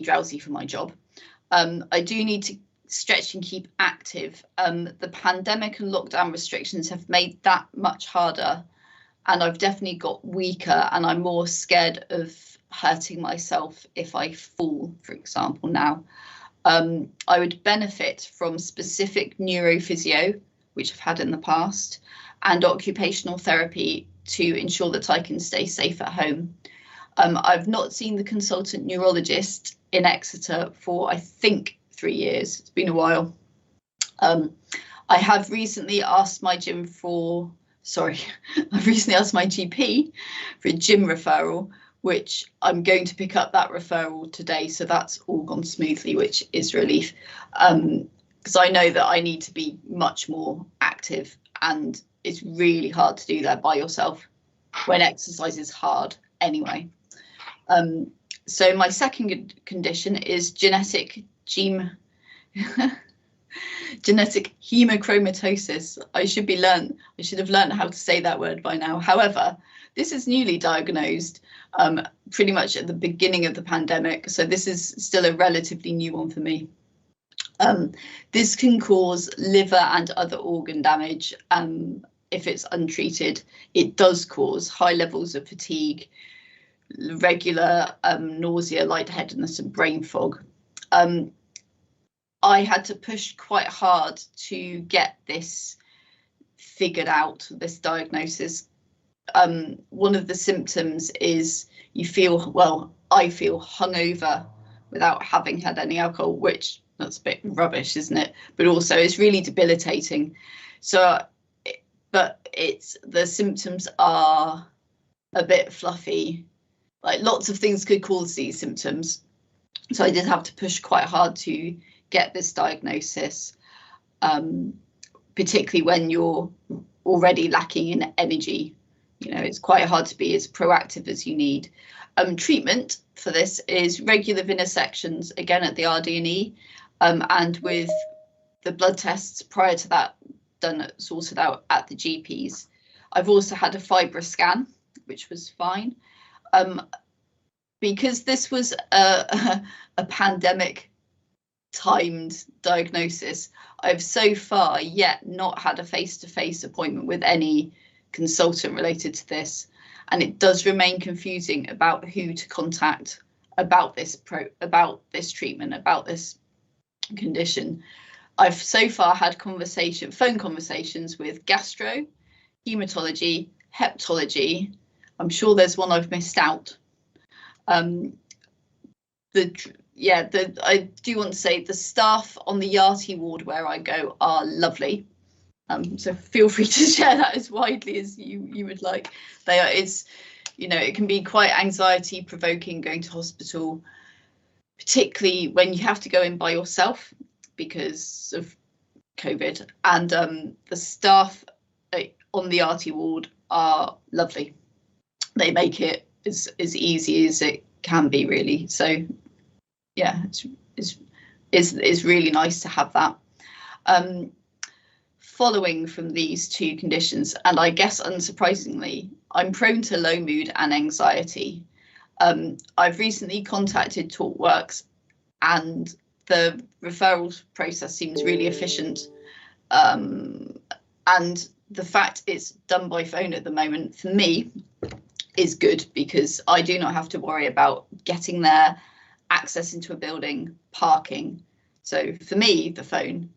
drowsy for my job. I do need to stretch and keep active. The pandemic and lockdown restrictions have made that much harder, and I've definitely got weaker, and I'm more scared of hurting myself if I fall, for example, now. I would benefit from specific neurophysio, which I've had in the past, and occupational therapy to ensure that I can stay safe at home. I've not seen the consultant neurologist in Exeter for, I think, 3 years. It's been a while. I have recently asked my GP for a gym referral, which I'm going to pick up that referral today. So that's all gone smoothly, which is relief, because I know that I need to be much more active, and it's really hard to do that by yourself when exercise is hard anyway. So my second condition is genetic hemochromatosis. I should have learned how to say that word by now. However, this is newly diagnosed pretty much at the beginning of the pandemic, so this is still a relatively new one for me. This can cause liver and other organ damage if it's untreated. It does cause high levels of fatigue, regular nausea, lightheadedness and brain fog. I had to push quite hard to get this figured out, this diagnosis. One of the symptoms is I feel hungover without having had any alcohol, which that's a bit rubbish, isn't it? But also it's really debilitating. So, but the symptoms are a bit fluffy. Like lots of things could cause these symptoms. So I did have to push quite hard to get this diagnosis, particularly when you're already lacking in energy. You know, it's quite hard to be as proactive as you need. Treatment for this is regular vivisections, again at the RD&E, and with the blood tests prior to that sorted out at the GPs. I've also had a FibroScan, which was fine. Because this was a pandemic timed diagnosis, I've so far yet not had a face-to-face appointment with any consultant related to this, and it does remain confusing about who to contact about this treatment, about this condition. I've so far had phone conversations with gastro, hematology, hepatology. I'm sure there's one I've missed out. I do want to say the staff on the Yardley ward where I go are lovely. So feel free to share that as widely as you would like. It can be quite anxiety provoking going to hospital, particularly when you have to go in by yourself because of COVID. And the staff on the Yardley ward are lovely. They make it as easy as it can be, really. So yeah, it's really nice to have that. Following from these two conditions, and I guess unsurprisingly, I'm prone to low mood and anxiety. I've recently contacted TalkWorks, and the referral process seems really efficient. And the fact it's done by phone at the moment, for me, is good, because I do not have to worry about getting there, access into a building, parking. So for me, the phone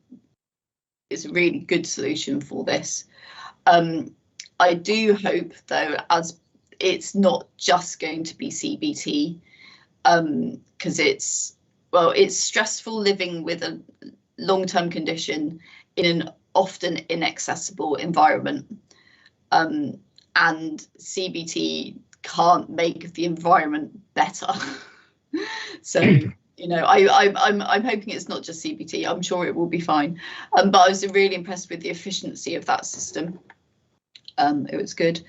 is a really good solution for this. I do hope, though, as it's not just going to be CBT, because it's stressful living with a long-term condition in an often inaccessible environment. And CBT can't make the environment better. So, I'm hoping it's not just CBT. I'm sure it will be fine. But I was really impressed with the efficiency of that system. It was good.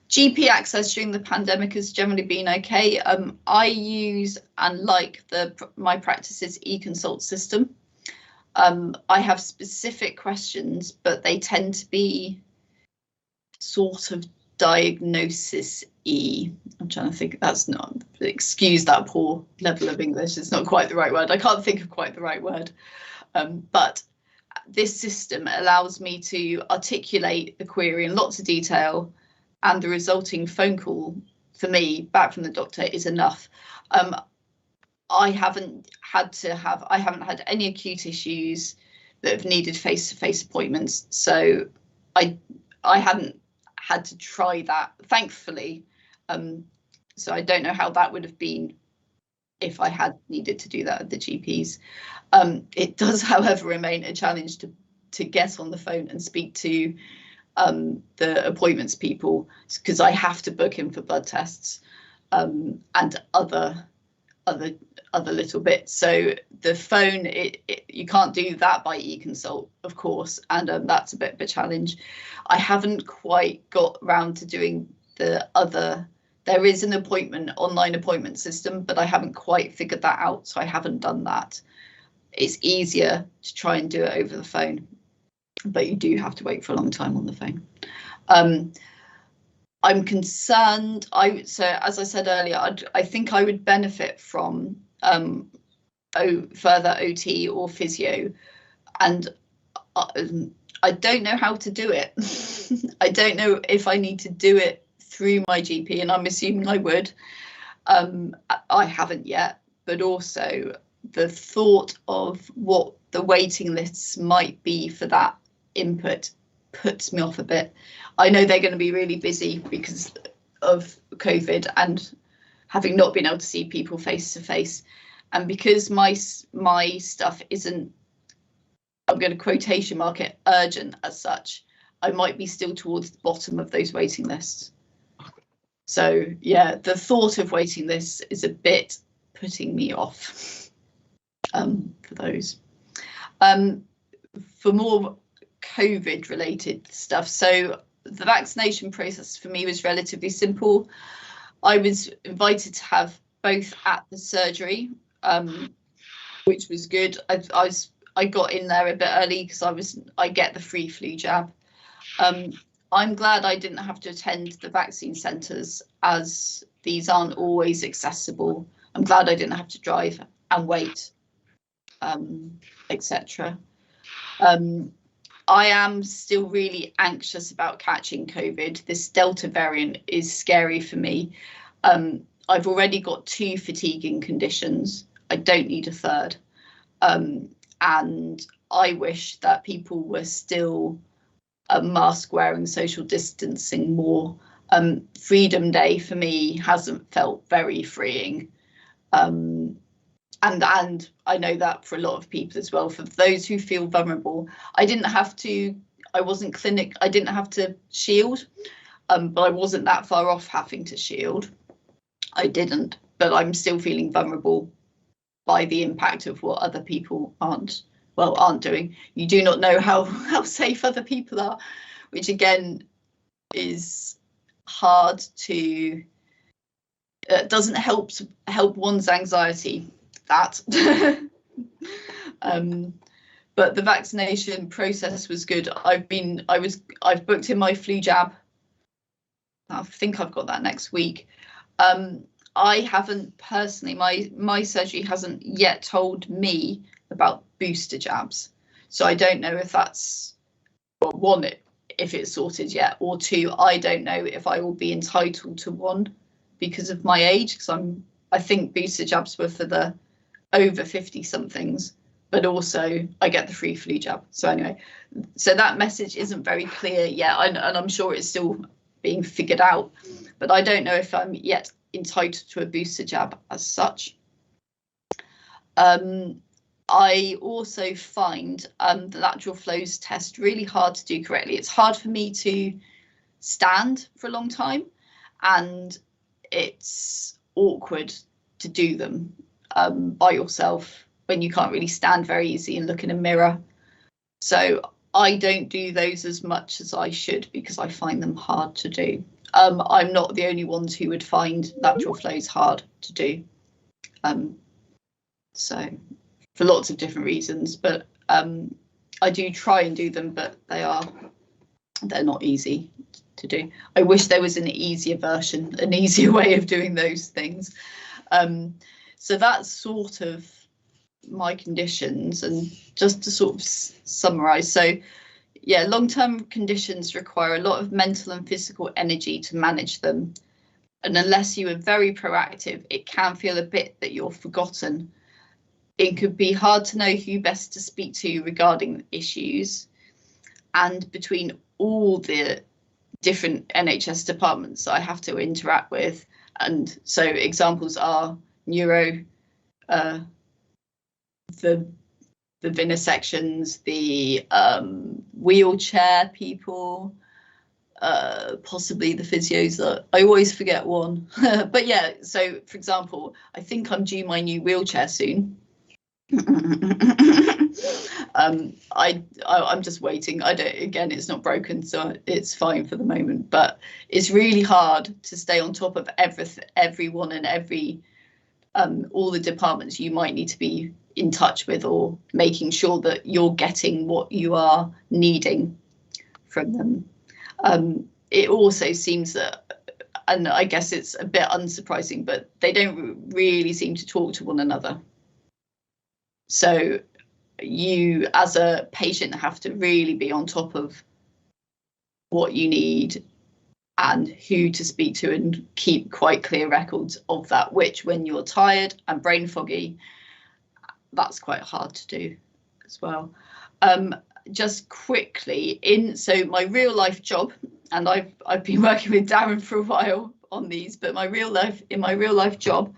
GP access during the pandemic has generally been okay. I use and like my practice's e-consult system. I have specific questions, but they tend to be sort of diagnosis-y. I'm trying to think, that's not, excuse that poor level of English, it's not quite the right word. I can't think of quite the right word. But this system allows me to articulate the query in lots of detail, and the resulting phone call for me back from the doctor is enough. I haven't had any acute issues that have needed face-to-face appointments, so I haven't had to try that, thankfully. So I don't know how that would have been if I had needed to do that at the GPs. It does, however, remain a challenge to get on the phone and speak to the appointments people, because I have to book in for blood tests and other little bits. So the phone, you can't do that by e-consult, of course, and that's a bit of a challenge. I haven't quite got round to doing the other. There is an online appointment system, but I haven't quite figured that out, so I haven't done that. It's easier to try and do it over the phone, but you do have to wait for a long time on the phone. I'm concerned. So as I said earlier, I think I would benefit from further OT or physio, and I don't know how to do it. I don't know if I need to do it through my GP, and I'm assuming I would. I haven't yet, but also the thought of what the waiting lists might be for that input puts me off a bit. I know they're going to be really busy because of COVID and having not been able to see people face to face, and because my stuff isn't, I'm going to quotation mark it, urgent as such, I might be still towards the bottom of those waiting lists. So yeah, the thought of waiting lists is a bit putting me off for those. For more COVID related stuff, so the vaccination process for me was relatively simple. I was invited to have both at the surgery, which was good. I got in there a bit early because I get the free flu jab. I'm glad I didn't have to attend the vaccine centres, as these aren't always accessible. I'm glad I didn't have to drive and wait, etc. I am still really anxious about catching COVID. This Delta variant is scary for me. I've already got 2 fatiguing conditions. I don't need a third. And I wish that people were still mask wearing, social distancing more. Freedom Day for me hasn't felt very freeing. And I know that for a lot of people as well. For those who feel vulnerable, I didn't have to shield, but I wasn't that far off having to shield. I didn't, but I'm still feeling vulnerable by the impact of what other people aren't doing. You do not know how safe other people are, which again is hard to, doesn't help one's anxiety. That but the vaccination process was good. I've booked in my flu jab. I think I've got that next week. I haven't personally, my surgery hasn't yet told me about booster jabs, so I don't know if that's, well, one, if it's sorted yet, or 2, I don't know if I will be entitled to one because of my age, because I think booster jabs were for the over 50 somethings, but also I get the free flu jab. So anyway, so that message isn't very clear yet, and I'm sure it's still being figured out, but I don't know if I'm yet entitled to a booster jab as such. I also find the lateral flows test really hard to do correctly. It's hard for me to stand for a long time, and it's awkward to do them by yourself when you can't really stand very easy and look in a mirror. So I don't do those as much as I should because I find them hard to do. I'm not the only ones who would find lateral flows hard to do. So for lots of different reasons, but I do try and do them, but they're not easy to do. I wish there was an easier version, an easier way of doing those things. So that's sort of my conditions, and just to sort of summarize. So yeah, long-term conditions require a lot of mental and physical energy to manage them. And unless you are very proactive, it can feel a bit that you're forgotten. It could be hard to know who best to speak to regarding issues. And between all the different NHS departments I have to interact with, and so examples are neuro, the vivisections, the wheelchair people, possibly the physios. That I always forget one. But yeah, so for example, I think I'm due my new wheelchair soon. I'm just waiting. Again, it's not broken, so it's fine for the moment, but it's really hard to stay on top of everyone and all the departments you might need to be in touch with, or making sure that you're getting what you are needing from them. It also seems that, and I guess it's a bit unsurprising, but they don't really seem to talk to one another. So you as a patient have to really be on top of what you need and who to speak to, and keep quite clear records of that, which when you're tired and brain foggy, that's quite hard to do as well. Just quickly, so my real life job, and I've been working with Darren for a while on these, but in my real life job,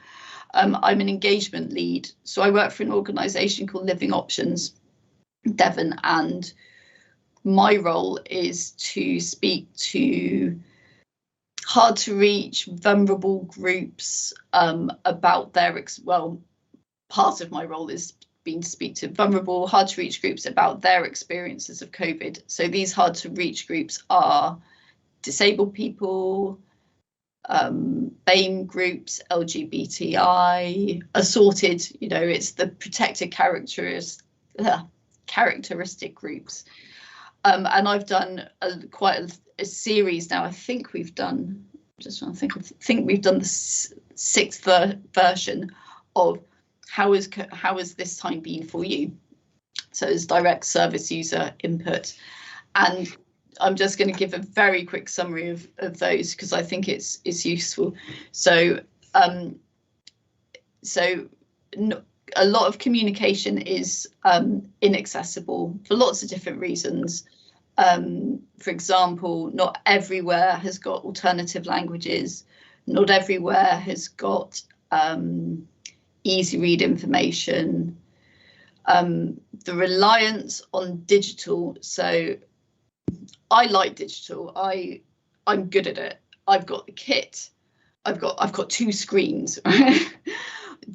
I'm an engagement lead. So I work for an organisation called Living Options, Devon, and my role is to speak to hard to reach, vulnerable groups about their, part of my role is being to speak to vulnerable, hard to reach groups about their experiences of COVID. So these hard to reach groups are disabled people, BAME groups, LGBTI, assorted, it's the protected characteristic groups. And I've done quite a series now. I think we've done, I think we've done the 6th version of how has this time been for you? So it's direct service user input. And I'm just going to give a very quick summary of those, because I think it's useful. So a lot of communication is inaccessible for lots of different reasons. For example, not everywhere has got alternative languages. Not everywhere has got easy read information. The reliance on digital. So I like digital. I'm good at it. I've got the kit. I've got 2 screens.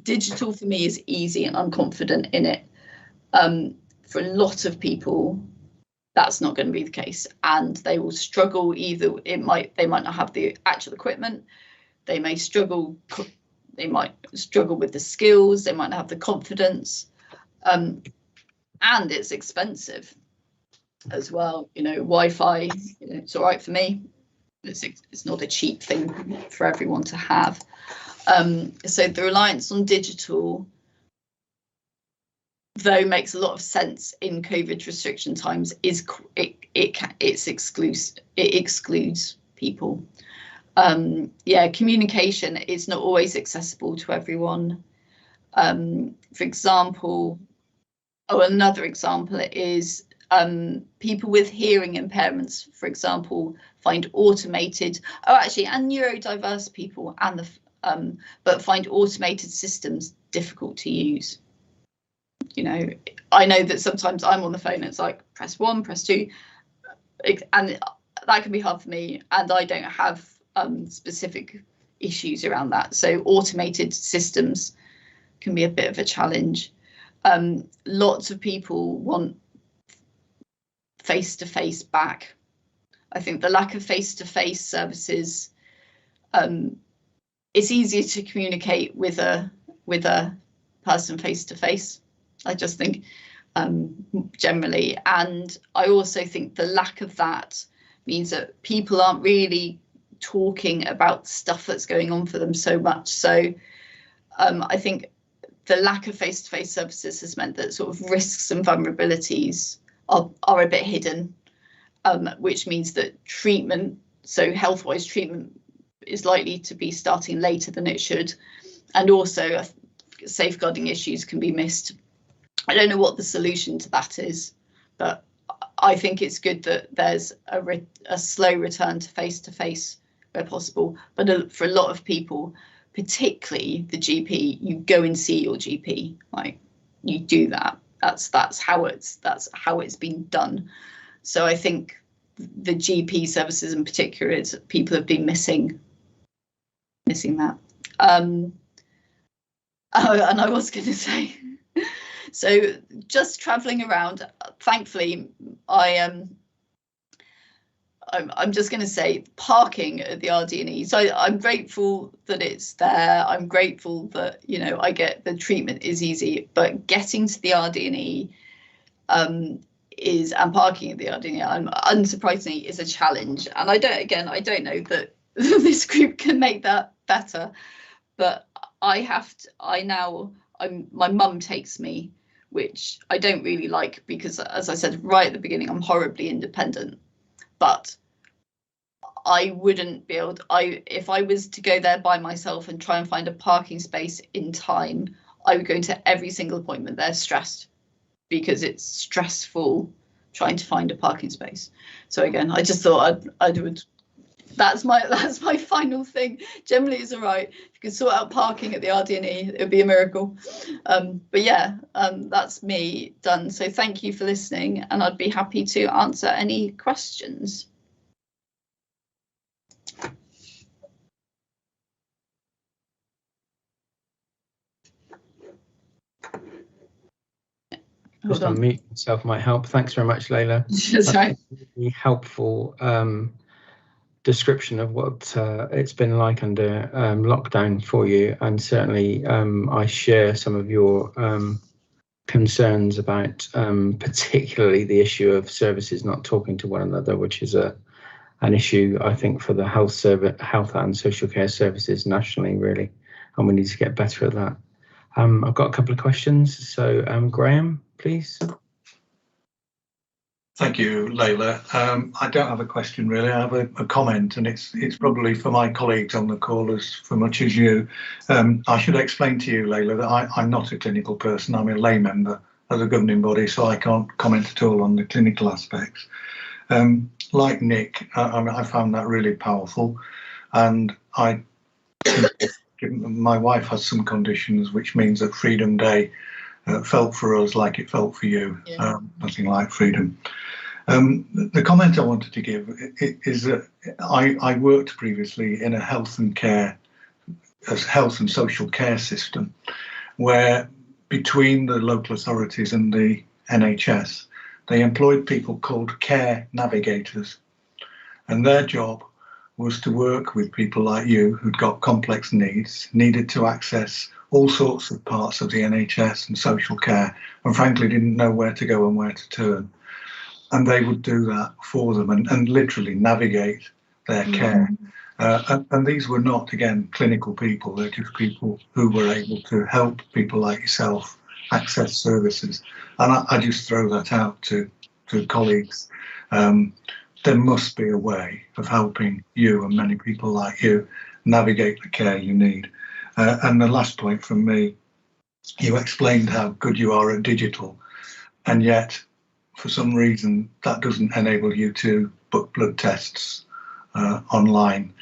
Digital for me is easy, and I'm confident in it. For a lot of people, that's not going to be the case, and they will struggle. Either they might not have the actual equipment. They may struggle. They might struggle with the skills. They might not have the confidence, and it's expensive as well. Wi-Fi, it's all right for me. It's not a cheap thing for everyone to have. So the reliance on digital, though, makes a lot of sense in COVID restriction times. It excludes people. Communication is not always accessible to everyone. For example, another example is people with hearing impairments, for example, find automated, and neurodiverse people, but find automated systems difficult to use. I know that sometimes I'm on the phone, it's like press 1, press 2, and that can be hard for me, and I don't have specific issues around that. So automated systems can be a bit of a challenge. Lots of people want face-to-face back. I think the lack of face-to-face services, it's easier to communicate with a person face-to-face. I just think generally, and I also think the lack of that means that people aren't really talking about stuff that's going on for them so much. So I think the lack of face-to-face services has meant that sort of risks and vulnerabilities are a bit hidden, which means that treatment, so health-wise treatment, is likely to be starting later than it should, and also safeguarding issues can be missed. I don't know what the solution to that is, but I think it's good that there's a slow return to face-to-face where possible. But for a lot of people, particularly the GP, you go and see your GP. Like, you do that. That's how it's been done. So I think the GP services in particular, is people have been missing that. And I was going to say, so just travelling around, thankfully, I'm just going to say parking at the RD&E. So I'm grateful that it's there. I'm grateful that, you know, I get the treatment is easy, but getting to the RD&E and parking at the RD&E, unsurprisingly, is a challenge. And I don't know that this group can make that better, but my mum takes me, which I don't really like, because, as I said right at the beginning, I'm horribly independent. But I wouldn't be able to, if I was to go there by myself and try and find a parking space in time, I would go into every single appointment there stressed, because it's stressful trying to find a parking space. So again, I just thought I would. That's my final thing. Generally, it's all right. If you could sort out parking at the RD&E, it would be a miracle. But yeah, that's me done. So thank you for listening, and I'd be happy to answer any questions. Just unmute myself might help. Thanks very much, Layla. That's right. Really helpful description of what it's been like under lockdown for you, and certainly I share some of your concerns about particularly the issue of services not talking to one another, which is an issue, I think, for the health and social care services nationally, really, and we need to get better at that. I've got a couple of questions, so Graham, please. Thank you, Layla. I don't have a question really. I have a comment, and it's probably for my colleagues on the call as for much as you. I should explain to you, Layla, that I'm not a clinical person. I'm a lay member of the governing body, so I can't comment at all on the clinical aspects. Like Nick, I found that really powerful, and my wife has some conditions, which means that Freedom Day felt for us like it felt for you. Yeah. Nothing like freedom. The comment I wanted to give is that I worked previously in a health and social care system, where between the local authorities and the NHS, they employed people called care navigators, and their job was to work with people like you who'd got complex needs, needed to access all sorts of parts of the NHS and social care, and frankly didn't know where to go and where to turn. And they would do that for them and literally navigate their care. And these were not, again, clinical people. They're just people who were able to help people like yourself access services. And I just throw that out to colleagues. There must be a way of helping you and many people like you navigate the care you need. And the last point from me, you explained how good you are at digital, and yet for some reason that doesn't enable you to book blood tests online.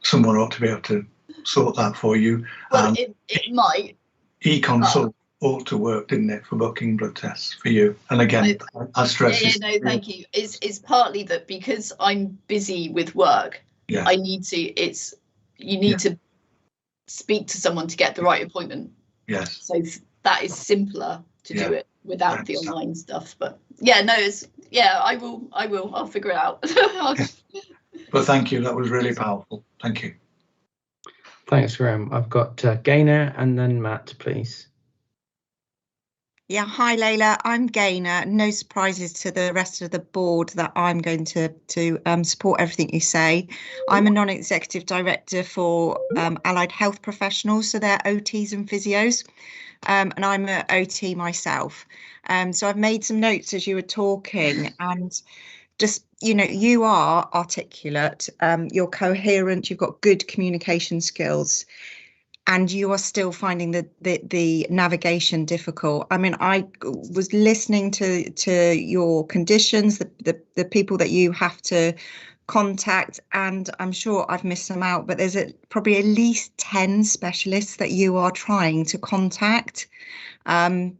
Someone ought to be able to sort that for you. Well, it might. E-consult ought to work, didn't it, for booking blood tests for you? And again, I stress this. No, thank you. It's partly that because I'm busy with work, yeah. I need to. You need to speak to someone to get the right appointment. Yes. So that is simpler to do it without the online stuff. But yeah, no, I will. I'll figure it out. Well, thank you. That was really powerful. Thank you. Thanks, Graham. I've got Gaynor and then Matt, please. Yeah, hi Layla, I'm Gaynor. No surprises to the rest of the board that I'm going to support everything you say. I'm a non-executive director for allied health professionals, so they're OTs and physios, and I'm an OT myself. So I've made some notes as you were talking, and just, you know, you are articulate, you're coherent, you've got good communication skills, and you are still finding the navigation difficult. I mean, I was listening to your conditions, the people that you have to contact, and I'm sure I've missed some out, but there's probably at least 10 specialists that you are trying to contact. And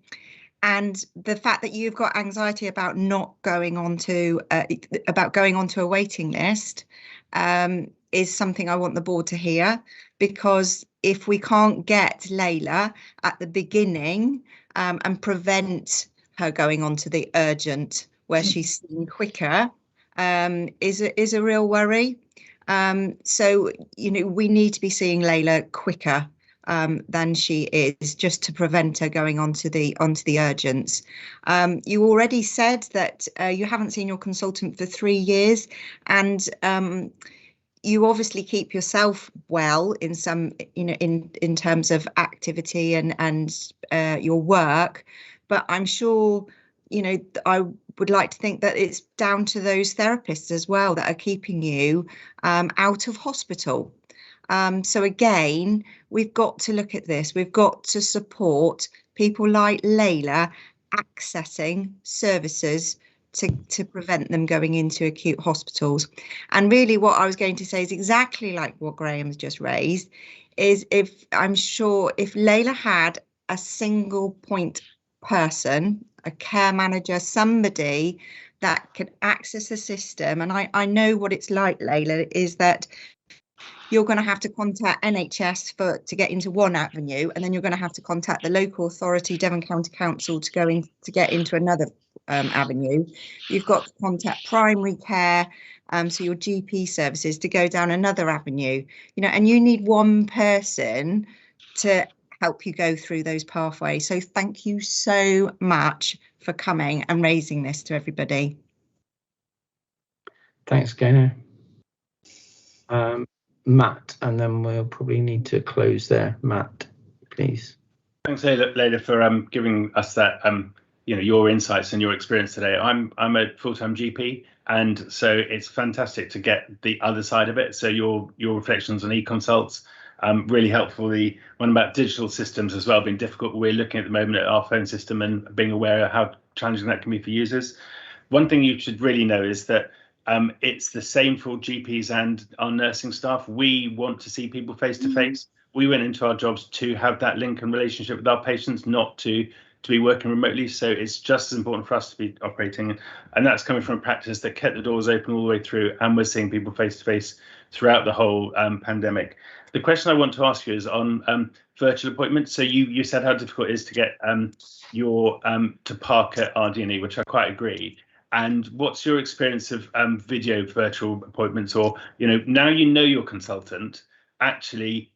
the fact that you've got anxiety about not going onto a waiting list is something I want the board to hear, because if we can't get Layla at the beginning and prevent her going on to the urgent where she's seen quicker, is a real worry. So, you know, we need to be seeing Layla quicker than she is, just to prevent her going onto the urgents. You already said that you haven't seen your consultant for 3 years, and you obviously keep yourself well in some, you know, in terms of activity and your work, but I'm sure, you know, I would like to think that it's down to those therapists as well that are keeping you out of hospital. So again, we've got to look at this. We've got to support people like Layla accessing services to prevent them going into acute hospitals. And really what I was going to say is exactly like what Graham's just raised, is I'm sure if Layla had a single point person, a care manager, somebody that could access the system, and I know what it's like, Layla, is that you're going to have to contact NHS to get into one avenue, and then you're going to have to contact the local authority, Devon County Council, to get into another avenue. You've got to contact primary care, so your GP services, to go down another avenue. You know, and you need one person to help you go through those pathways. So thank you so much for coming and raising this to everybody. Thanks, Gaynor. Matt, and then we'll probably need to close there. Matt, please. Thanks, Layla, for giving us that, you know, your insights and your experience today. I'm a full-time GP, and so it's fantastic to get the other side of it. So your reflections on e-consults, really helpful. The one about digital systems as well, being difficult. We're looking at the moment at our phone system and being aware of how challenging that can be for users. One thing you should really know is that it's the same for GPs and our nursing staff. We want to see people face to face. We went into our jobs to have that link and relationship with our patients, not to be working remotely. So it's just as important for us to be operating. And that's coming from a practice that kept the doors open all the way through, and we're seeing people face to face throughout the whole pandemic. The question I want to ask you is on virtual appointments. So you said how difficult it is to get to park at RD&E, which I quite agree. And what's your experience of video virtual appointments? Or, you know, now you know your consultant, actually,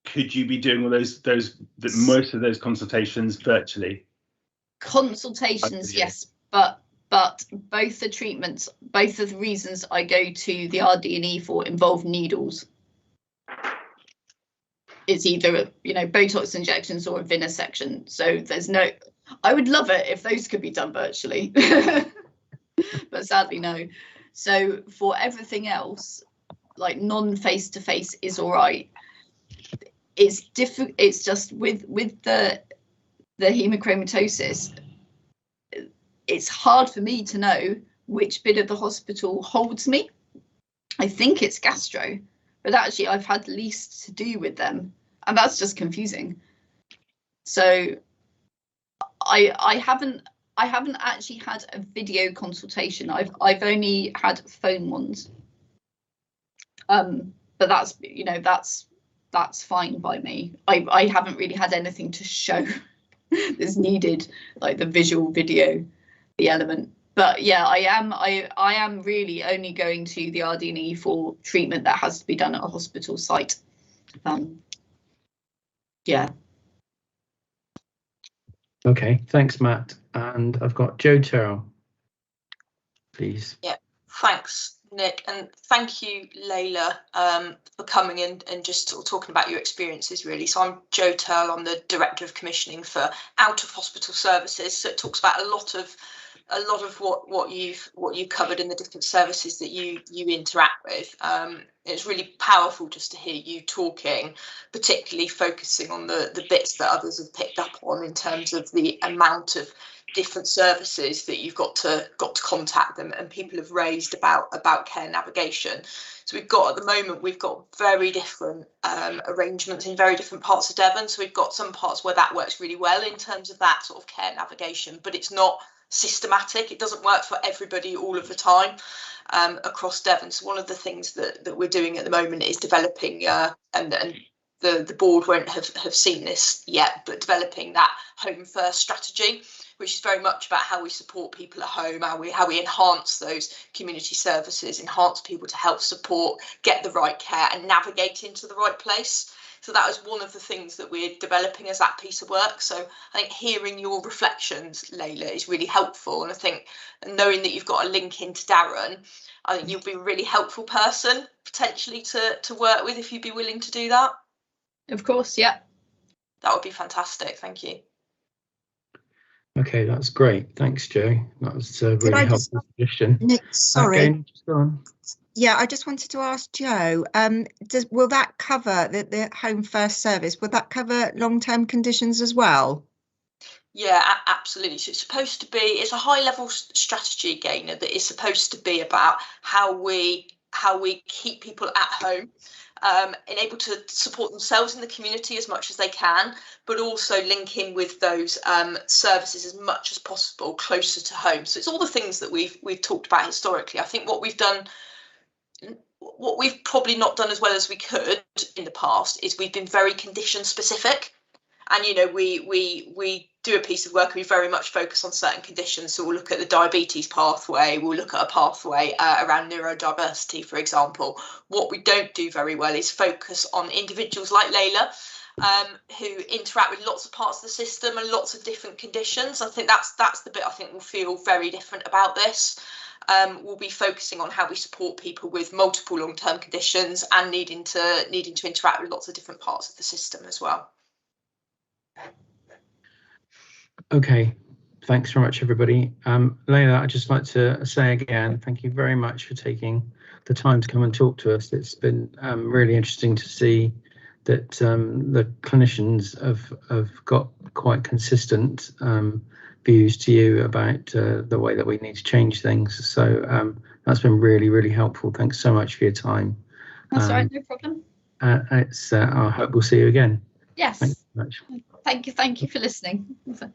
could you be doing all most of those consultations virtually? Consultations, yes, but both the treatments, both of the reasons I go to the RD&E for involve needles. It's either, you know, Botox injections or a vivisection. So there's no. I would love it if those could be done virtually. But sadly, no. So for everything else, like non-face-to-face is all right. It's different. It's just with the hemochromatosis, it's hard for me to know which bit of the hospital holds me. I think it's gastro, but actually I've had least to do with them, and that's just confusing. So I haven't actually had a video consultation. I've only had phone ones. But that's, you know, that's fine by me. I haven't really had anything to show that's needed, like the visual video, the element. But yeah, I am really only going to the RD&E for treatment that has to be done at a hospital site. Yeah. Okay, thanks, Matt. And I've got Joe Terrell, please. Yeah, thanks, Nick, and thank you, Layla, for coming in and just sort of talking about your experiences, really. So I'm Joe Turl, I'm the Director of Commissioning for Out of Hospital Services. So it talks about a lot of what you've covered in the different services that you interact with. It's really powerful just to hear you talking, particularly focusing on the bits that others have picked up on in terms of the amount of different services that you've got to contact them, and people have raised about care navigation. So we've got, at the moment, we've got very different arrangements in very different parts of Devon. So we've got some parts where that works really well in terms of that sort of care navigation, but it's not systematic. It doesn't work for everybody all of the time across Devon. So one of the things that we're doing at the moment is developing and the board won't have seen this yet, but developing that home first strategy, which is very much about how we support people at home, how we enhance those community services, enhance people to help support, get the right care and navigate into the right place. So that was one of the things that we're developing as that piece of work. So I think hearing your reflections, Layla, is really helpful. And I think knowing that you've got a link into Darren, I think you'll be a really helpful person potentially to work with if you'd be willing to do that. Of course, yeah. That would be fantastic. Thank you. Okay, that's great. Thanks, Joe. That was a really helpful suggestion. Nick, sorry. Okay, just go on. Yeah, I just wanted to ask Joe, will that cover the Home First service? Will that cover long-term conditions as well? Yeah, absolutely. So it's supposed to be, it's a high-level strategy, Gaynor, that is supposed to be about how we keep people at home, and able to support themselves in the community as much as they can, but also link in with those services as much as possible closer to home. So it's all the things that we've talked about historically. I think what we've probably not done as well as we could in the past is we've been very condition specific. And, you know, we do a piece of work and we very much focus on certain conditions. So we'll look at the diabetes pathway, we'll look at a pathway around neurodiversity, for example. What we don't do very well is focus on individuals like Layla, who interact with lots of parts of the system and lots of different conditions. I think that's the bit I think will feel very different about this. We'll be focusing on how we support people with multiple long-term conditions and needing to interact with lots of different parts of the system as well. Okay, thanks very much, everybody. Layla, I'd just like to say again, thank you very much for taking the time to come and talk to us. It's been really interesting to see that the clinicians have got quite consistent views to you about the way that we need to change things. So that's been really, really helpful. Thanks so much for your time. That's all right, no problem. I hope we'll see you again. Yes. Thanks so much. Thank you for listening.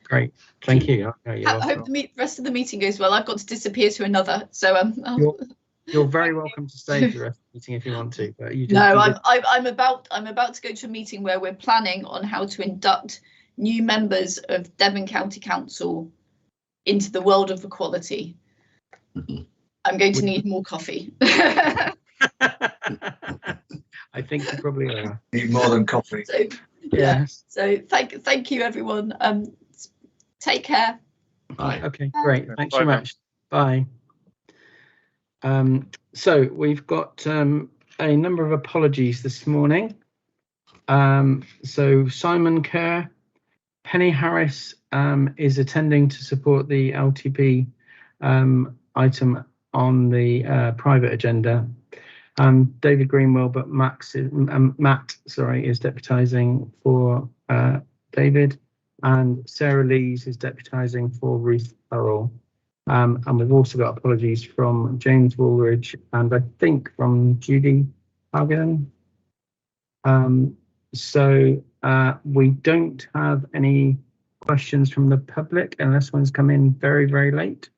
Great, thank you. I hope the rest of the meeting goes well. I've got to disappear to another, so you're very welcome to stay for the rest of the meeting if you want to. But I'm about to go to a meeting where we're planning on how to induct new members of Devon County Council into the world of equality. I'm going to need more coffee. I think you probably are. Need more than coffee. So, yeah. So thank you, everyone. Take care. Bye. Okay, great. Thanks so much. Bye. So we've got a number of apologies this morning. So Simon Kerr, Penny Harris is attending to support the LTP item on the private agenda. David Greenwell, but Matt is deputising for David, and Sarah Lees is deputising for Ruth Farrell. And we've also got apologies from James Woolridge and I think from Judy Hagen. So we don't have any questions from the public unless one's come in very, very late.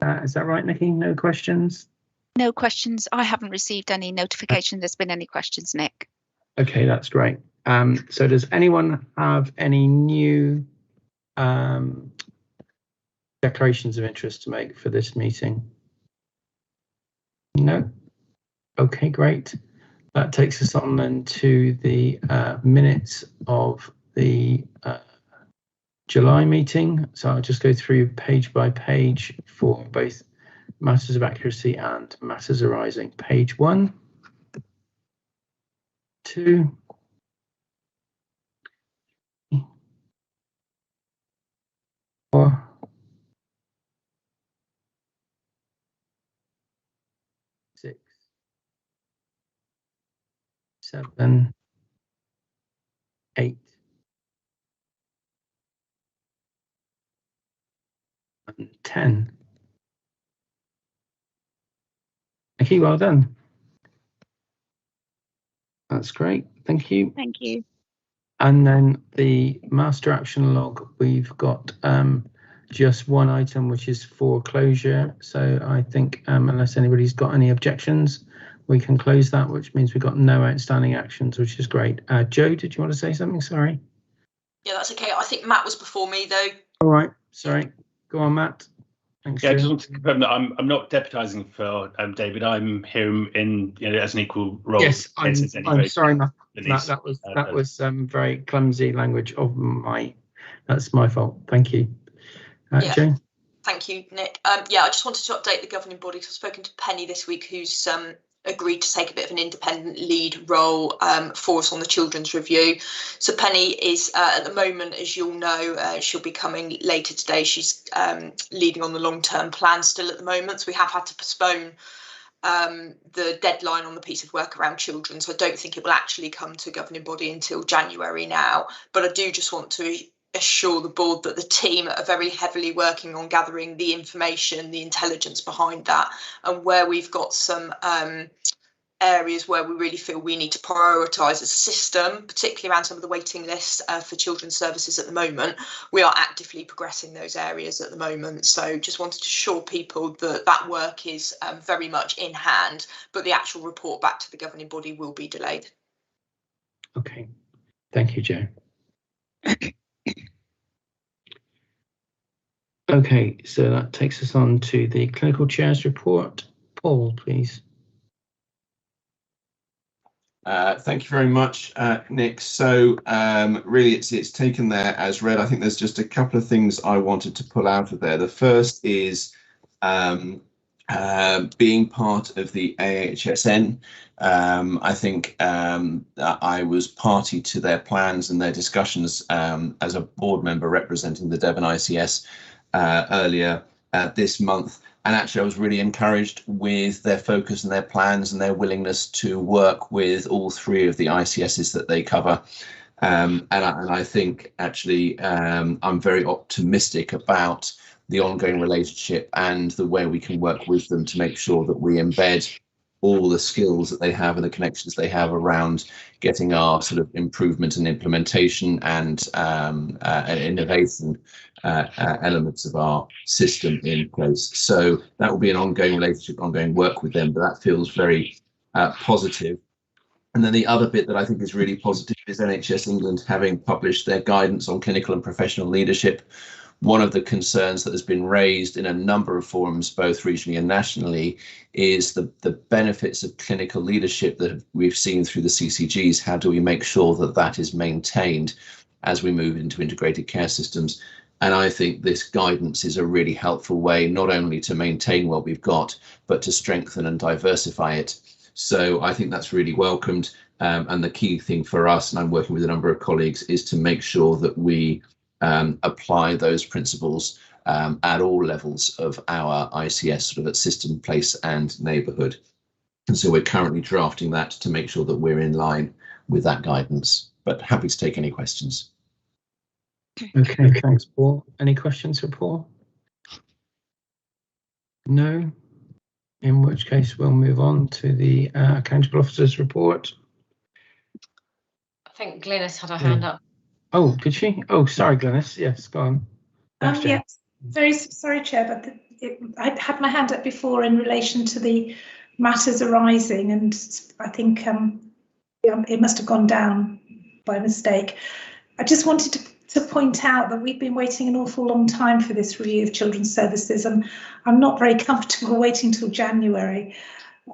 Is that right, Nikki? No questions? No questions. I haven't received any notification there's been any questions, Nick. Okay, that's great. So does anyone have any new declarations of interest to make for this meeting? No? Okay, great. That takes us on then to the minutes of the July meeting. So I'll just go through page by page for both matters of accuracy and matters arising. Page 1, 2, 4, 6, 7, 8, and 10. Okay, well done. That's great. Thank you. Thank you. And then the master action log, we've got just one item, which is foreclosure. So I think unless anybody's got any objections, we can close that, which means we've got no outstanding actions, which is great. Joe, did you want to say something? Sorry. Yeah, that's okay. I think Matt was before me, though. All right. Sorry. Go on, Matt. Thanks, Yeah, Joe. I just want to confirm that I'm not deputising for David. I'm here in as an equal role. Yes, I'm sorry, Matt. That was very clumsy language of my. That's my fault. Thank you, Yeah. Joe. Thank you, Nick. Yeah, I just wanted to update the governing body. I've spoken to Penny this week, who's agreed to take a bit of an independent lead role for us on the children's review. So Penny is at the moment, as you'll know, she'll be coming later today. She's leading on the long-term plan still at the moment. So we have had to postpone the deadline on the piece of work around children. So I don't think it will actually come to governing body until January now. But I do just want to assure the board that the team are very heavily working on gathering the information, the intelligence behind that, and where we've got some areas where we really feel we need to prioritise as a system, particularly around some of the waiting lists for children's services at the moment. We are actively progressing those areas at the moment. So just wanted to assure people that that work is very much in hand, but the actual report back to the governing body will be delayed. Okay, thank you, Joe. Okay, so that takes us on to the clinical chairs report. Paul, please. Thank you very much, Nick. So really it's taken there as read. I think there's just a couple of things I wanted to pull out of there. The first is being part of the AHSN. I think I was party to their plans and their discussions as a board member representing the Devon ICS earlier this month. And actually, I was really encouraged with their focus and their plans and their willingness to work with all three of the ICSs that they cover. And I think actually I'm very optimistic about the ongoing relationship and the way we can work with them to make sure that we embed all the skills that they have and the connections they have around getting our sort of improvement and implementation and innovation elements of our system in place. So that will be an ongoing relationship, ongoing work with them, but that feels very positive. And then the other bit that I think is really positive is NHS England having published their guidance on clinical and professional leadership. One of the concerns that has been raised in a number of forums, both regionally and nationally, is the benefits of clinical leadership that we've seen through the CCGs. How do we make sure that that is maintained as we move into integrated care systems? And I think this guidance is a really helpful way, not only to maintain what we've got, but to strengthen and diversify it. So I think that's really welcomed. And the key thing for us, and I'm working with a number of colleagues, is to make sure that we apply those principles at all levels of our ICS, sort of at system, place and neighbourhood. And so we're currently drafting that to make sure that we're in line with that guidance, but happy to take any questions. Okay, thanks, Paul. Any questions for Paul? No? In which case we'll move on to the accountable officer's report. I think Glynis had her hand up. Oh, did she? Oh, sorry, Glynis. Yes, go on. Thanks, Yeah, very sorry, Chair, but I had my hand up before in relation to the matters arising, and I think it must have gone down by mistake. I just wanted to point out that we've been waiting an awful long time for this review of children's services, and I'm not very comfortable waiting till January.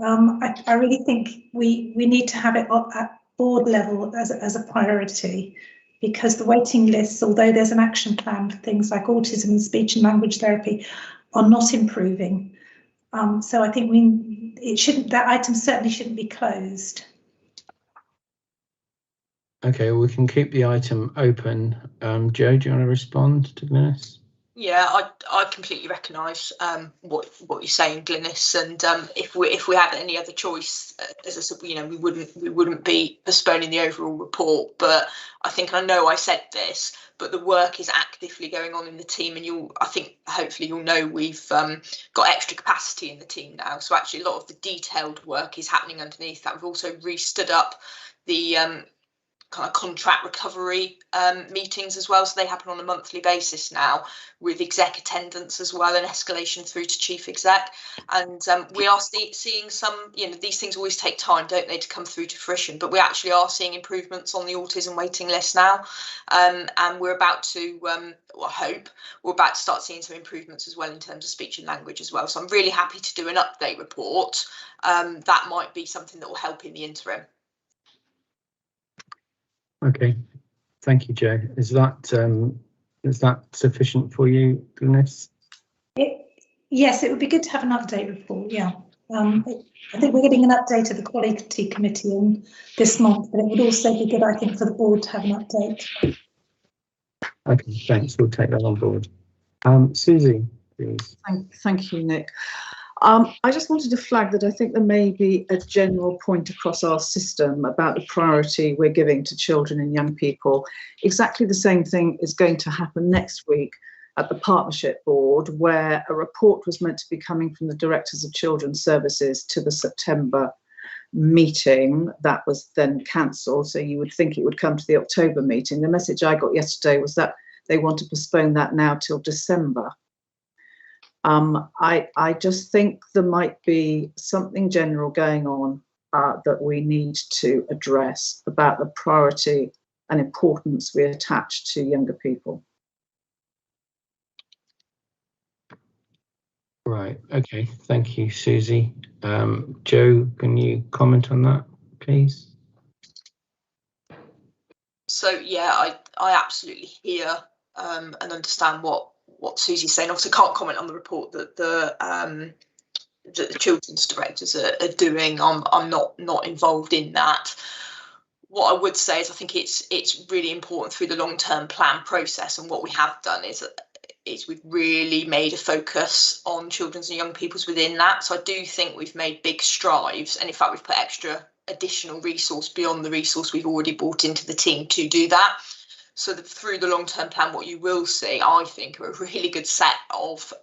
I really think we need to have it at board level as a priority, because the waiting lists, although there's an action plan for things like autism and speech and language therapy, are not improving. So I think that item certainly shouldn't be closed. Okay, we can keep the item open. Joe, do you want to respond to this? Yeah, I completely recognise what you're saying, Glynis, and if we had any other choice, as I said, we wouldn't be postponing the overall report. But I think, I know I said this, but the work is actively going on in the team, and hopefully you'll know we've got extra capacity in the team now. So actually a lot of the detailed work is happening underneath that. We've also re-stood up the kind of contract recovery meetings as well, so they happen on a monthly basis now, with exec attendance as well, and escalation through to chief exec. And we are seeing some, these things always take time, don't they, to come through to fruition, but we actually are seeing improvements on the autism waiting list now, and we're about to I hope we're about to start seeing some improvements as well in terms of speech and language as well. So I'm really happy to do an update report. That might be something that will help in the interim. Okay, thank you, Joe. Is that sufficient for you, Glynis? Yes, it would be good to have an update report. Yeah, I think we're getting an update of the quality committee this month, but it would also be good, I think, for the board to have an update. Okay, thanks. We'll take that on board. Susie, please. Thank you, Nick. I just wanted to flag that I think there may be a general point across our system about the priority we're giving to children and young people. Exactly the same thing is going to happen next week at the Partnership Board, where a report was meant to be coming from the Directors of Children's Services to the September meeting. That was then cancelled, so you would think it would come to the October meeting. The message I got yesterday was that they want to postpone that now till December. I just think there might be something general going on that we need to address about the priority and importance we attach to younger people. Right, okay, thank you, Susie. Joe, can you comment on that, please? So yeah, I absolutely hear and understand what Susie's saying. Obviously, can't comment on the report that the children's directors are doing. I'm not involved in that. What I would say is I think it's really important through the long-term plan process, and what we have done is we've really made a focus on children's and young people's within that. So I do think we've made big strides, and in fact we've put extra additional resource beyond the resource we've already brought into the team to do that. So through the long-term plan, what you will see, I think, are a really good set of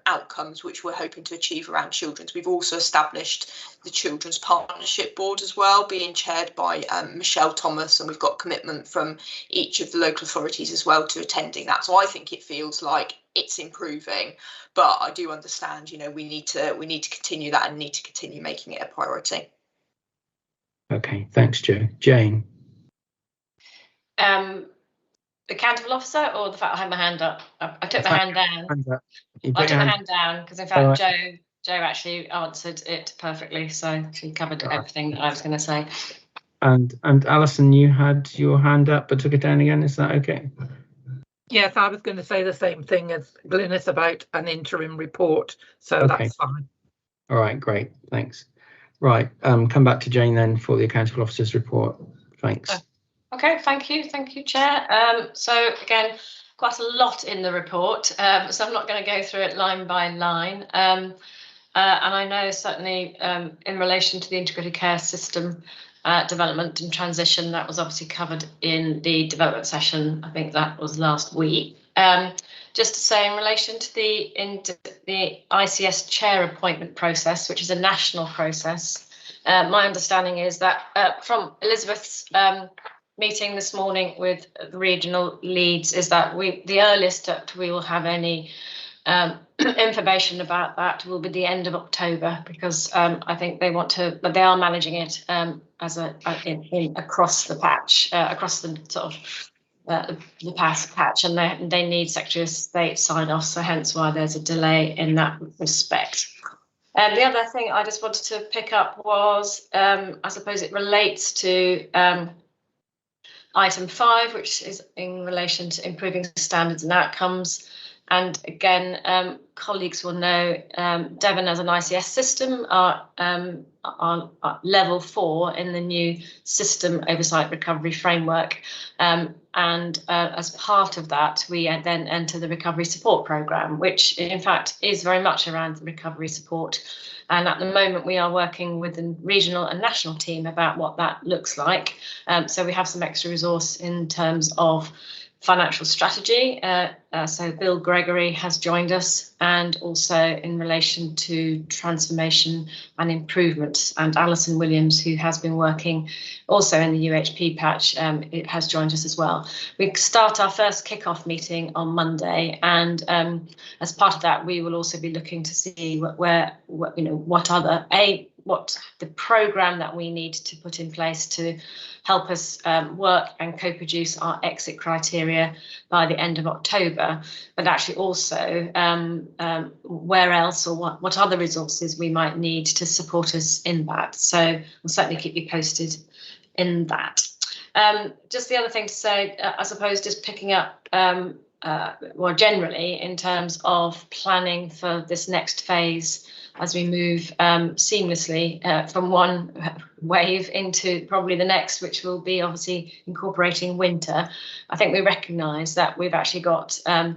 outcomes which we're hoping to achieve around children's. We've also established the Children's Partnership Board as well, being chaired by Michelle Thomas, and we've got commitment from each of the local authorities as well to attending that. So I think it feels like it's improving, but I do understand, we need to continue that and need to continue making it a priority. Okay, thanks, Joe. Jane. Accountable officer, or the fact I had my hand up? I took my hand down. I took my hand down because, in fact, Joe actually answered it perfectly, so she covered everything that I was going to say. And Alison, you had your hand up but took it down again. Is that okay? Yes, I was going to say the same thing as Glynis about an interim report, so okay. That's fine. All right, great, thanks. Right, come back to Jane then for the accountable officer's report. Thanks. Okay, thank you, Chair. So again, quite a lot in the report, so I'm not going to go through it line by line. And I know certainly in relation to the integrated care system development and transition, that was obviously covered in the development session. I think that was last week. Just to say, in relation to the ICS chair appointment process, which is a national process, my understanding is that from Elizabeth's meeting this morning with the regional leads is that the earliest that we will have any information about that will be the end of October, because I think they want to, but they are managing it as across the patch, across the sort of the patch, and they need Secretary of State sign off, so hence why there's a delay in that respect. The other thing I just wanted to pick up was, I suppose it relates to Item 5, which is in relation to improving standards and outcomes. And again, colleagues will know Devon as an ICS system are level 4 in the new system oversight recovery framework. And as part of that, we then enter the recovery support programme, which in fact is very much around the recovery support. And at the moment, we are working with the regional and national team about what that looks like. So we have some extra resource in terms of financial strategy. So Bill Gregory has joined us, and also in relation to transformation and improvement. And Alison Williams, who has been working also in the UHP patch, it has joined us as well. We start our first kick-off meeting on Monday, and as part of that, we will also be looking to see what the programme that we need to put in place to help us work and co-produce our exit criteria by the end of October, but actually also where else or what other resources we might need to support us in that. So we'll certainly keep you posted in that. Just the other thing to say, I suppose, just picking up more generally in terms of planning for this next phase as we move seamlessly from one wave into probably the next, which will be obviously incorporating winter. I think we recognise that we've actually got to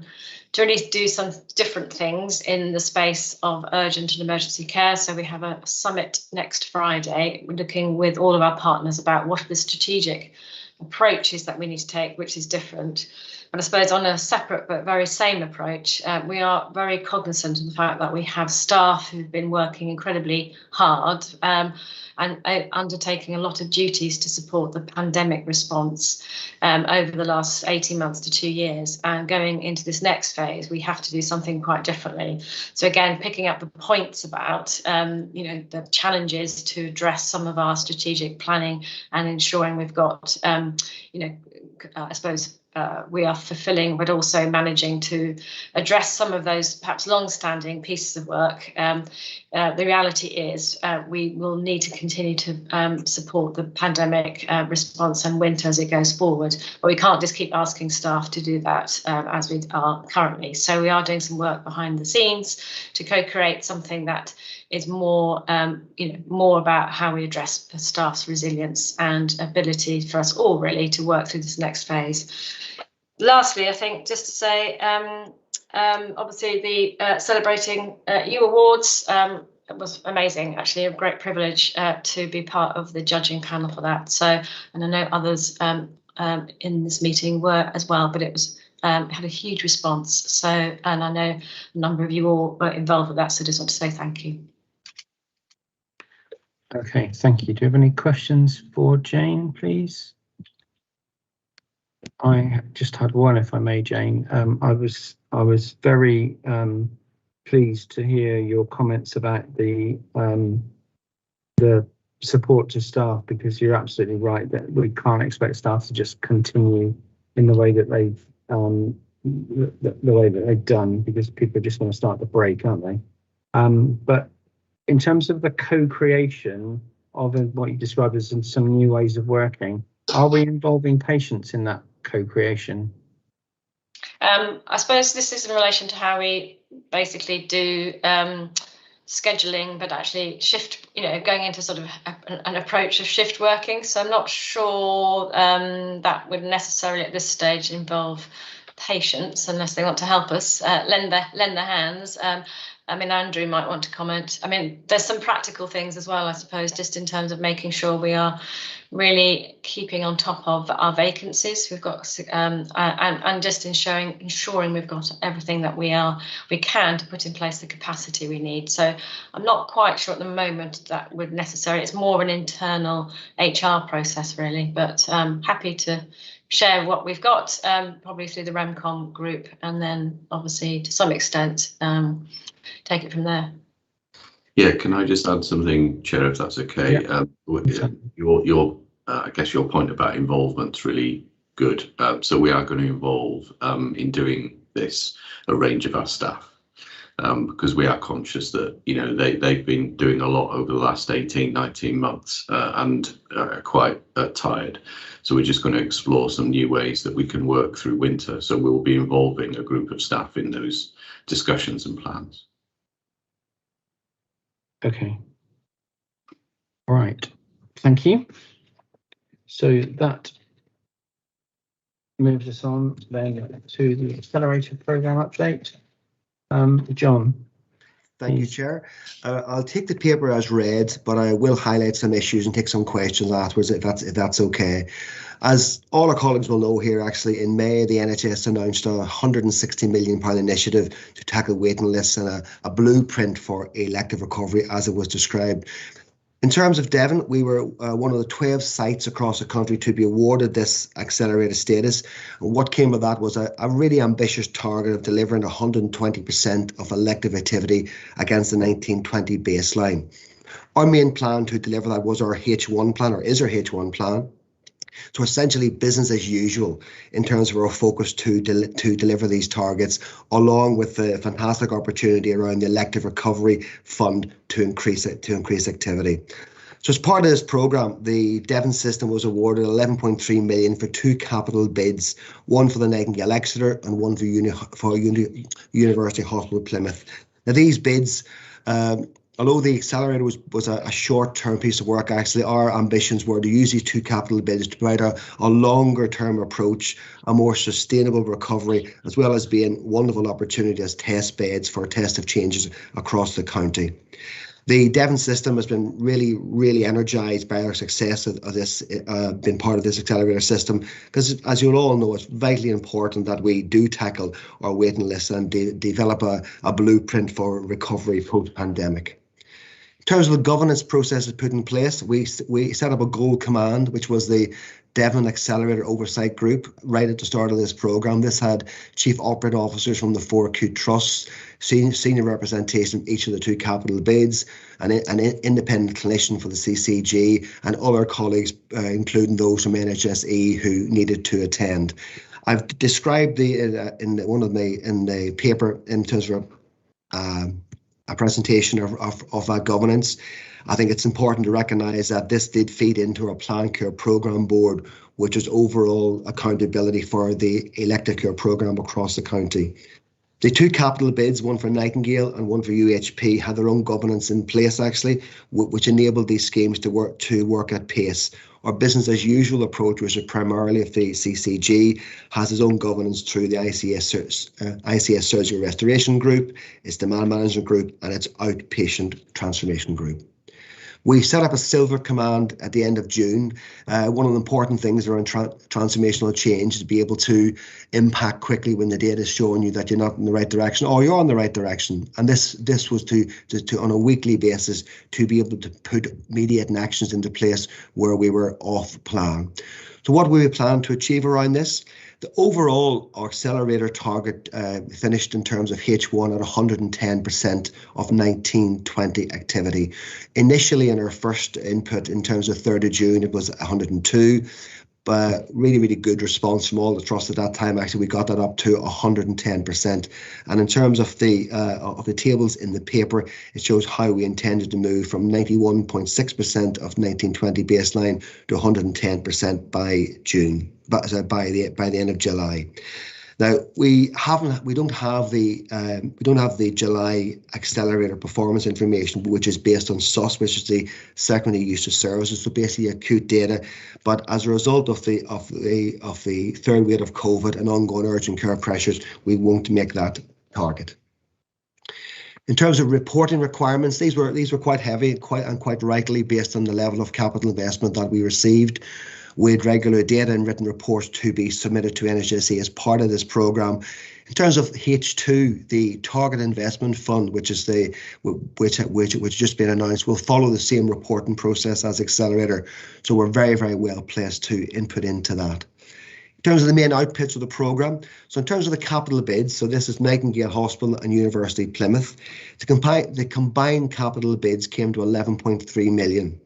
really do some different things in the space of urgent and emergency care. So we have a summit next Friday. We're looking with all of our partners about what are the strategic approaches that we need to take, which is different. But I suppose on a separate but very same approach, we are very cognizant of the fact that we have staff who've been working incredibly hard and undertaking a lot of duties to support the pandemic response over the last 18 months to 2 years. And going into this next phase, we have to do something quite differently. So again, picking up the points about the challenges to address some of our strategic planning and ensuring we've got I suppose we are fulfilling, but also managing to address some of those perhaps long-standing pieces of work. The reality is we will need to continue to support the pandemic response and winter as it goes forward, but we can't just keep asking staff to do that as we are currently. So we are doing some work behind the scenes to co-create something that is more about how we address staff's resilience and ability for us all really to work through this next phase. Lastly, I think just to say, obviously the Celebrating You Awards, it was amazing, actually a great privilege to be part of the judging panel for that. So, and I know others in this meeting were as well, but it was had a huge response. So, and I know a number of you all were involved with that, so I just want to say thank you. Okay, thank you. Do you have any questions for Jane, please? I just had one, if I may, Jane. I was very pleased to hear your comments about the support to staff, because you're absolutely right that we can't expect staff to just continue in the way that they've done, because people are just going to start to break, aren't they? But in terms of the co-creation of what you described as some new ways of working, are we involving patients in that co-creation? I suppose this is in relation to how we basically do scheduling, but actually shift, going into sort of an approach of shift working. So I'm not sure that would necessarily at this stage involve patients, unless they want to help us lend their hands. I mean, Andrew might want to comment. I mean, there's some practical things as well, I suppose, just in terms of making sure we are really keeping on top of our vacancies. We've got and just ensuring we've got everything that we can to put in place the capacity we need. So I'm not quite sure at the moment that would necessarily. It's more of an internal HR process really, but happy to share what we've got, probably through the REMCOM group, and then obviously to some extent take it from there. Yeah, can I just add something, Chair, if that's okay? Yeah. Your I guess your point about involvement's really good. So we are going to involve in doing this a range of our staff. because we are conscious that, you know, they've been doing a lot over the last 18, 19 months and quite tired. So we're just going to explore some new ways that we can work through winter. So we'll be involving a group of staff in those discussions and plans. Okay. All right. Thank you. So that moves us on then to the Accelerator Programme update. John. Thank you, Chair. I'll take the paper as read, but I will highlight some issues and take some questions afterwards if that's okay. As all our colleagues will know here, actually, in May, the NHS announced a £160 million initiative to tackle waiting lists and a blueprint for elective recovery, as it was described. In terms of Devon, we were one of the 12 sites across the country to be awarded this accelerator status. And what came of that was a really ambitious target of delivering 120% of elective activity against the 1920 baseline. Our main plan to deliver that was our H1 plan, or is our H1 plan. So essentially business as usual in terms of our focus to deliver these targets, along with the fantastic opportunity around the elective recovery fund to increase activity. So as part of this programme, the Devon system was awarded 11.3 million for 2 capital bids, one for the Nightingale Exeter and one for University Hospital Plymouth. Now these bids, although the accelerator was a short-term piece of work, actually our ambitions were to use these 2 capital bids to provide a longer-term approach, a more sustainable recovery, as well as being wonderful opportunity as test beds for testive changes across the county. The Devon system has been really energised by our success of this, being part of this accelerator system, because as you'll all know, it's vitally important that we do tackle our waiting lists and develop a blueprint for recovery post-pandemic. In terms of the governance processes put in place, we set up a goal command, which was the Devon Accelerator Oversight Group, right at the start of this programme. This had chief operating officers from the 4 acute trusts, senior representation from each of the 2 capital bids, an independent clinician for the CCG, and other colleagues, including those from NHSE who needed to attend. I've described in the paper in terms of a presentation of that governance. I think it's important to recognise that this did feed into our Plan Care Programme Board, which is overall accountability for the elective care programme across the county. The 2 capital bids, one for Nightingale and one for UHP, had their own governance in place, actually, which enabled these schemes to work at pace. Our business as usual approach, which is primarily if the CCG has its own governance through the ICS Surgery Restoration Group, its Demand Management Group, and its Outpatient Transformation Group. We set up a silver command at the end of June. One of the important things around transformational change is to be able to impact quickly when the data is showing you that you're not in the right direction or you're on the right direction. And this was to on a weekly basis to be able to put mediating actions into place where we were off plan. So what we plan to achieve around this? The overall accelerator target finished in terms of H1 at 110% of 1920 activity. Initially in our first input in terms of 3rd of June, it was 102, but really good response from all the trusts at that time. Actually, we got that up to 110%. And in terms of the tables in the paper, it shows how we intended to move from 91.6% of 1920 baseline to 110% by June. By the end of July. Now we don't have the July accelerator performance information, which is based on SUS, which is the secondary use of services, so basically acute data. But as a result of the 3rd wave of COVID and ongoing urgent care pressures, we won't make that target. In terms of reporting requirements, these were quite heavy, quite rightly based on the level of capital investment that we received. We had regular data and written reports to be submitted to NHSE as part of this programme. In terms of H2, the Target Investment Fund, which has just been announced, will follow the same reporting process as Accelerator. So we're very well placed to input into that. In terms of the main outputs of the programme, so in terms of the capital bids, so this is Nightingale Hospital and University Plymouth, the combined capital bids came to 11.3 million.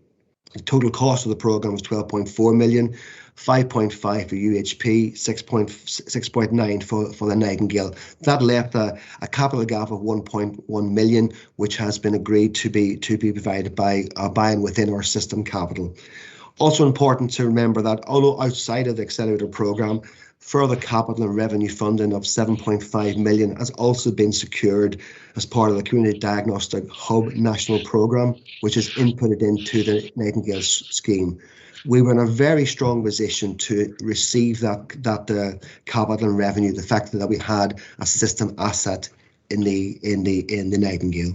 The total cost of the programme was 12.4 million, 5.5 for UHP, 6.9 for the Nightingale. That left a capital gap of 1.1 million, which has been agreed to be provided by and within our system capital. Also important to remember that although outside of the Accelerator programme, further capital and revenue funding of 7.5 million has also been secured as part of the Community Diagnostic Hub National Programme, which is inputted into the Nightingale scheme. We were in a very strong position to receive that capital and revenue, the fact that we had a system asset in the Nightingale.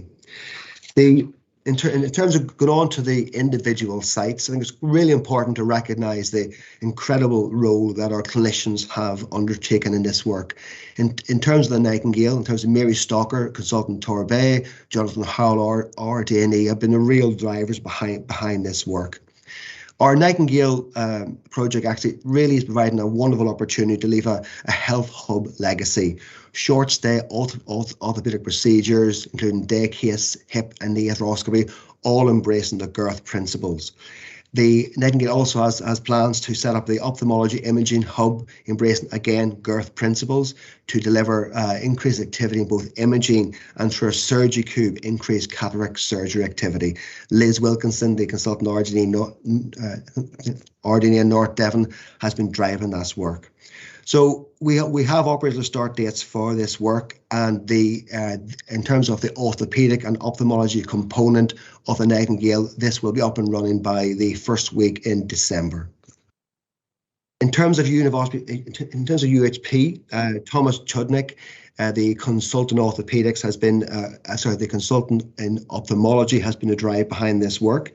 In terms of going on to the individual sites, I think it's really important to recognise the incredible role that our clinicians have undertaken in this work. In terms of the Nightingale, in terms of Mary Stalker, consultant Torbay, Jonathan Howell, RDNE have been the real drivers behind this work. Our Nightingale project actually really is providing a wonderful opportunity to leave a health hub legacy. Short stay orthopedic procedures, including day case, hip and knee arthroscopy, all embracing the girth principles. The Nightingale also has plans to set up the ophthalmology imaging hub, embracing again girth principles to deliver increased activity in both imaging and through a surgery cube, increased cataract surgery activity. Liz Wilkinson, the consultant RDNE in North Devon, has been driving this work. So we have operational start dates for this work, and in terms of the orthopedic and ophthalmology component of the Nightingale, this will be up and running by the first week in December. In terms of UHP, Thomas Chudnik, the consultant orthopedics has been, the consultant in ophthalmology has been a drive behind this work.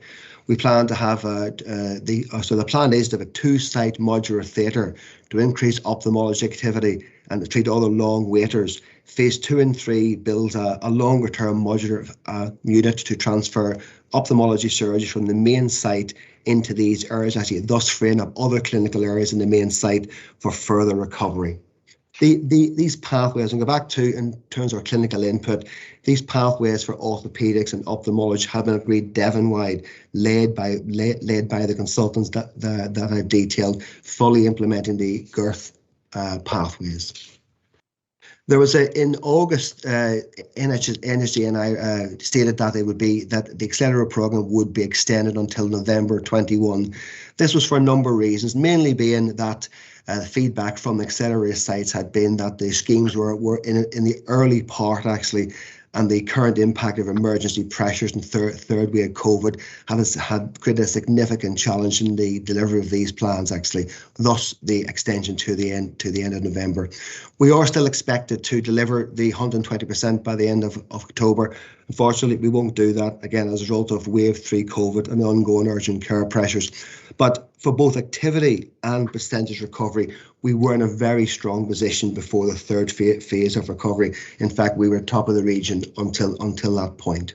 We plan to have the plan is to have a 2-site modular theatre to increase ophthalmology activity and to treat other long waiters. Phase 2 and 3 builds a longer term modular unit to transfer ophthalmology surgery from the main site into these areas, actually thus freeing up other clinical areas in the main site for further recovery. These pathways, and go back to in terms of our clinical input, these pathways for orthopedics and ophthalmology have been agreed Devon-wide, led by the consultants that I've detailed, fully implementing the girth pathways. There was in August, NHG and I stated that the Accelerator programme would be extended until November 21. This was for a number of reasons, mainly being that feedback from the Accelerator sites had been that the schemes were in the early part actually, and the current impact of emergency pressures and third wave COVID had created a significant challenge in the delivery of these plans actually, thus the extension to the end of November. We are still expected to deliver the 120% by the end of October. Unfortunately, we won't do that, again, as a result of wave 3 COVID and ongoing urgent care pressures. But for both activity and percentage recovery, we were in a very strong position before the third phase of recovery. In fact, we were top of the region until that point.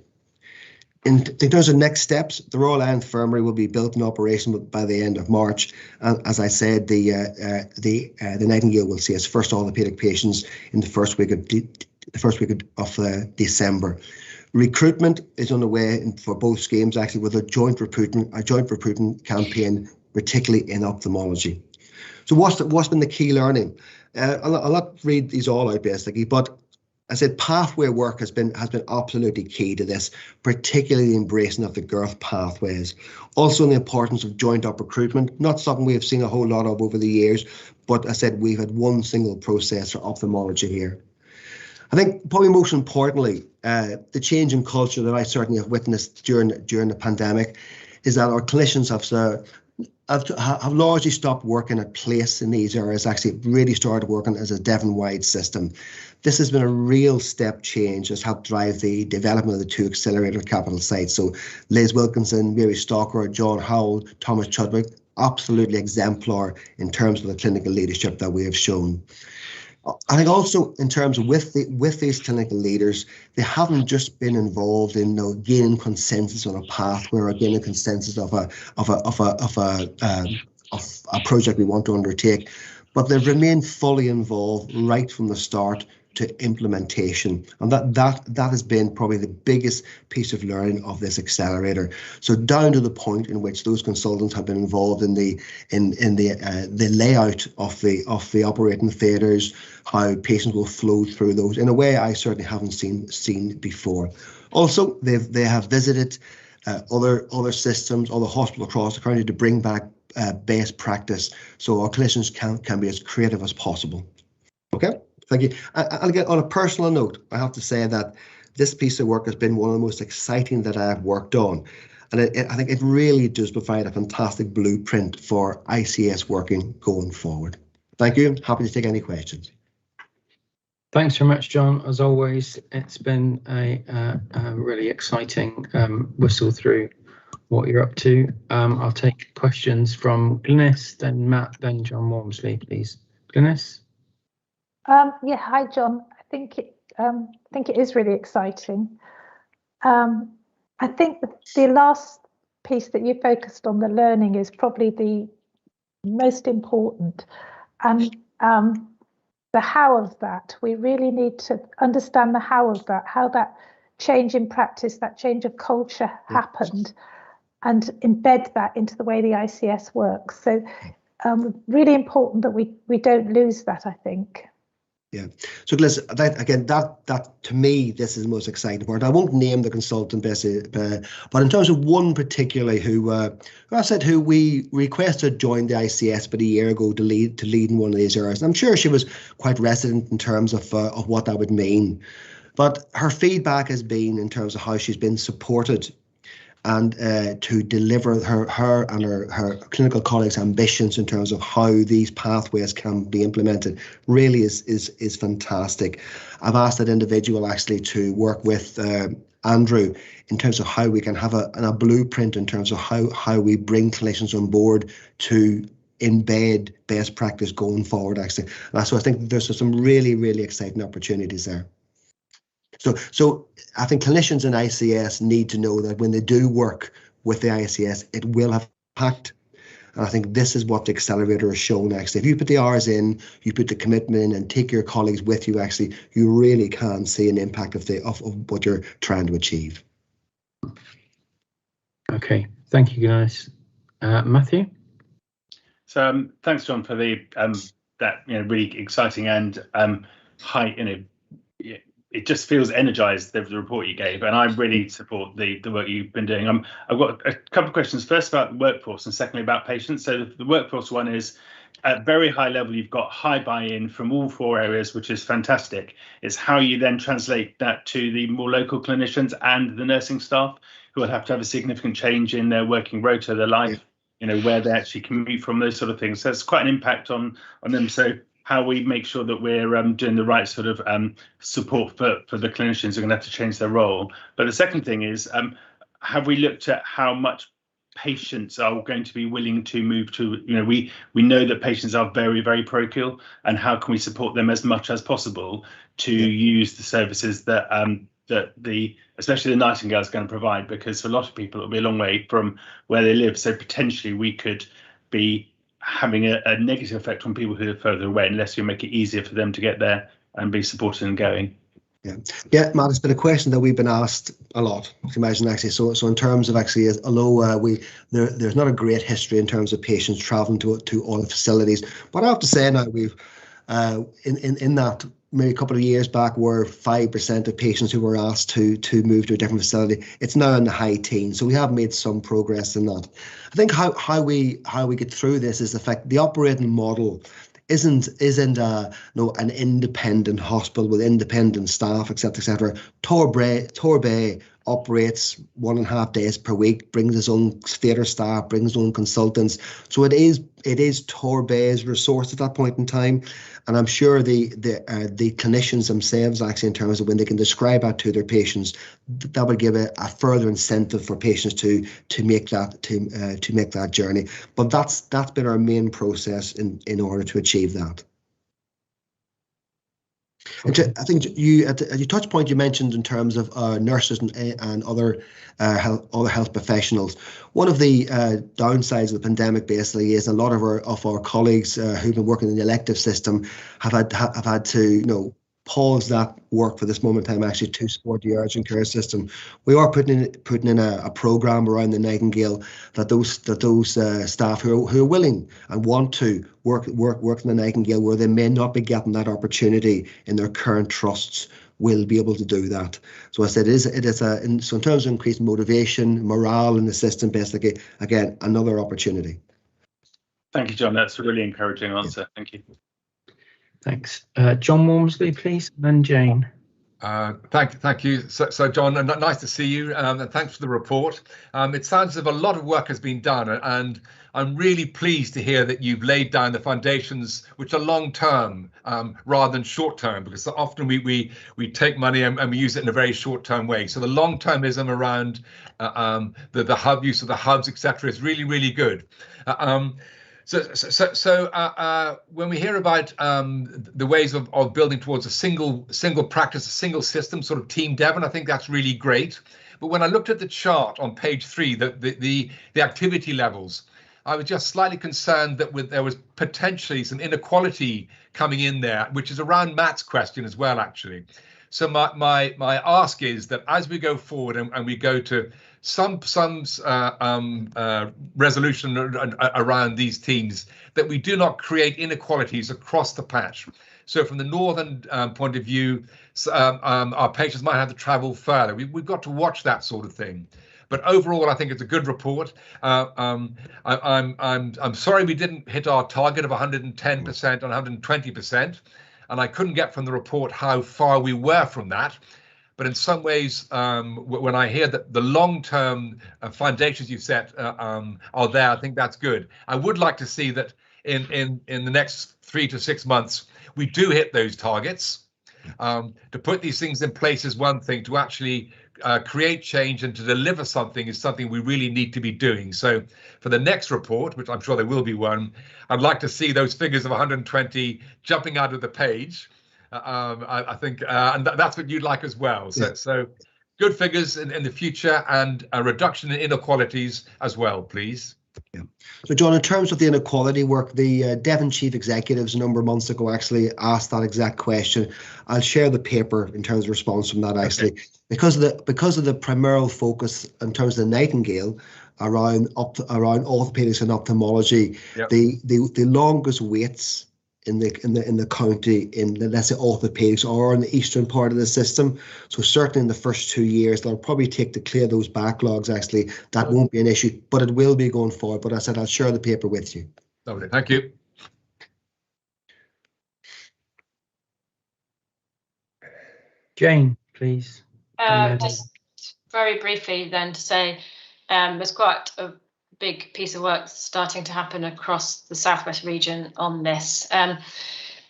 In terms of next steps, the Royal Eye Infirmary will be built in operation by the end of March. And as I said, the Nightingale will see its first orthopaedic patients in the first week of December. Recruitment is underway for both schemes, actually, with a joint recruitment campaign, particularly in ophthalmology. So what's been the key learning? I'll not read these all out basically, but I said pathway work has been absolutely key to this, particularly the embracing of the girth pathways. Also the importance of joint up recruitment, not something we have seen a whole lot of over the years, but I said we've had one single process for ophthalmology here. I think probably most importantly, the change in culture that I certainly have witnessed during the pandemic is that our clinicians have largely stopped working at place in these areas, actually really started working as a Devon-wide system. This has been a real step change, has helped drive the development of the 2 accelerator capital sites. So Liz Wilkinson, Mary Stalker, John Howell, Thomas Chudwick, absolutely exemplar in terms of the clinical leadership that we have shown. I think also in terms of with these clinical leaders, they haven't just been involved in gaining consensus on a pathway or gaining consensus of a project we want to undertake, but they've remained fully involved right from the start to implementation. And that has been probably the biggest piece of learning of this accelerator. So down to the point in which those consultants have been involved in the layout of the operating theatres, how patients will flow through those in a way I certainly haven't seen before. Also, they have visited other systems, other hospitals across the country to bring back best practice, so our clinicians can be as creative as possible. Okay, thank you. And again, on a personal note, I have to say that this piece of work has been one of the most exciting that I've worked on. And I think it really does provide a fantastic blueprint for ICS working going forward. Thank you. Happy to take any questions. Thanks very much, John. As always, it's been a really exciting whistle through what you're up to. I'll take questions from Glynis, then Matt, then John Walmsley, please. Glynis? Yeah, hi, John. I think it is really exciting. I think the last piece that you focused on, the learning, is probably the most important. And the how of that, we really need to understand the how of that, how that change in practice, that change of culture happened, and embed that into the way the ICS works. So really important that we don't lose that, I think. Yeah. So listen, that to me, this is the most exciting part. I won't name the consultant, but in terms of one particularly who we requested join the ICS about a year ago to lead in one of these areas. I'm sure she was quite reticent in terms of what that would mean, but her feedback has been in terms of how she's been supported and to deliver her and her clinical colleagues' ambitions in terms of how these pathways can be implemented really is fantastic. I've asked that individual actually to work with Andrew in terms of how we can have a blueprint in terms of how we bring clinicians on board to embed best practice going forward, actually. And so I think there's some really, really exciting opportunities there. So I think clinicians in ICS need to know that when they do work with the ICS, it will have impact. And I think this is what the accelerator has shown, actually. If you put the hours in, you put the commitment in and take your colleagues with you, actually, you really can see an impact of what you're trying to achieve. Okay, thank you, guys. Matthew? So thanks, John, for the that really exciting and high, it just feels energized, the report you gave, and I really support the work you've been doing. I've got a couple of questions, first about the workforce and secondly about patients. So the workforce one is, at very high level, you've got high buy-in from all 4 areas, which is fantastic. It's how you then translate that to the more local clinicians and the nursing staff, who will have to have a significant change in their working rota, their life, where they actually commute from, those sort of things. So it's quite an impact on them. So how we make sure that we're doing the right sort of support for the clinicians who are going to have to change their role. But the second thing is, have we looked at how much patients are going to be willing to move to, we know that patients are very, very parochial, and how can we support them as much as possible to use the services that especially the Nightingale is going to provide, because for a lot of people it'll be a long way from where they live. So potentially we could be having a negative effect on people who are further away unless you make it easier for them to get there and be supported and going. Yeah, Matt, it's been a question that we've been asked a lot, you can imagine, actually. So in terms of actually, although there's not a great history in terms of patients traveling to all the facilities, but I have to say now we've in that maybe a couple of years back were 5% of patients who were asked to move to a different facility. It's now in the high teens, so we have made some progress in that. I think how we get through this is the fact the operating model isn't an independent hospital with independent staff, etc. Torbay operates 1.5 days per week, brings his own theatre staff, brings his own consultants. So it is Torbay's resource at that point in time. And I'm sure the clinicians themselves, actually, in terms of when they can describe that to their patients, that would give a further incentive for patients to make that journey. But that's been our main process in order to achieve that. Okay. I think at your touch point you mentioned in terms of nurses and other health professionals. One of the downsides of the pandemic basically is a lot of our colleagues who've been working in the elective system have had to pause that work for this moment in time actually to support the urgent care system. We are putting in a program around the Nightingale that those staff who are willing and want to work in the Nightingale, where they may not be getting that opportunity in their current trusts, will be able to do that. So I said so in terms of increased motivation, morale in the system, basically, again, another opportunity. Thank you, John. That's a really encouraging answer. Thank you. Thanks. John Walmsley, please, and then Jane. Thank you. So John, nice to see you, and thanks for the report. It sounds as if a lot of work has been done, and I'm really pleased to hear that you've laid down the foundations which are long term rather than short term, because often we take money and we use it in a very short term way. So the long termism around the hub use of the hubs, etc., is really good. So when we hear about the ways of building towards a single practice, a single system, sort of team Devon, I think that's really great. But when I looked at the chart on page 3, the activity levels, I was just slightly concerned that there was potentially some inequality coming in there, which is around Matt's question as well, actually. So my ask is that as we go forward and we go to some resolution around these teams, that we do not create inequalities across the patch. So from the northern point of view, our patients might have to travel further. We've got to watch that sort of thing. But overall, I think it's a good report. I'm sorry we didn't hit our target of 110% and 120%, and I couldn't get from the report how far we were from that. But in some ways, when I hear that the long-term foundations you've set are there, I think that's good. I would like to see that in the next 3 to 6 months, we do hit those targets. To put these things in place is one thing. To actually create change and to deliver something is something we really need to be doing. So for the next report, which I'm sure there will be one, I'd like to see those figures of 120 jumping out of the page. I think, and that's what you'd like as well. So good figures in the future, and a reduction in inequalities as well, please. Yeah. So John, in terms of the inequality work, the Devon Chief Executives a number of months ago actually asked that exact question. I'll share the paper in terms of response from that actually, okay. because of the primary focus in terms of the Nightingale around orthopedics and ophthalmology, yep. the longest waits in the county in let's say orthopedics or in the eastern part of the system. So certainly in the first 2 years, that'll probably take to clear those backlogs. Actually, that won't be an issue, but it will be going forward. But as I said, I'll share the paper with you. Lovely, thank you. Jane, please. Just very briefly then to say there's quite a big piece of work starting to happen across the Southwest region on this,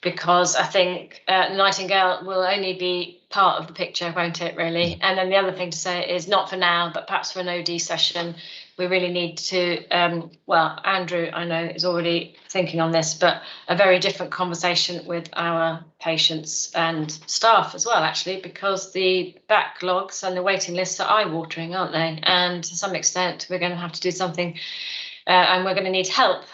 because I think Nightingale will only be part of the picture, won't it, really? And then the other thing to say is, not for now, but perhaps for an OD session, we really need to, well, Andrew, I know, is already thinking on this, but a very different conversation with our patients and staff as well, actually, because the backlogs and the waiting lists are eye-watering, aren't they? And to some extent, we're going to have to do something, and we're going to need help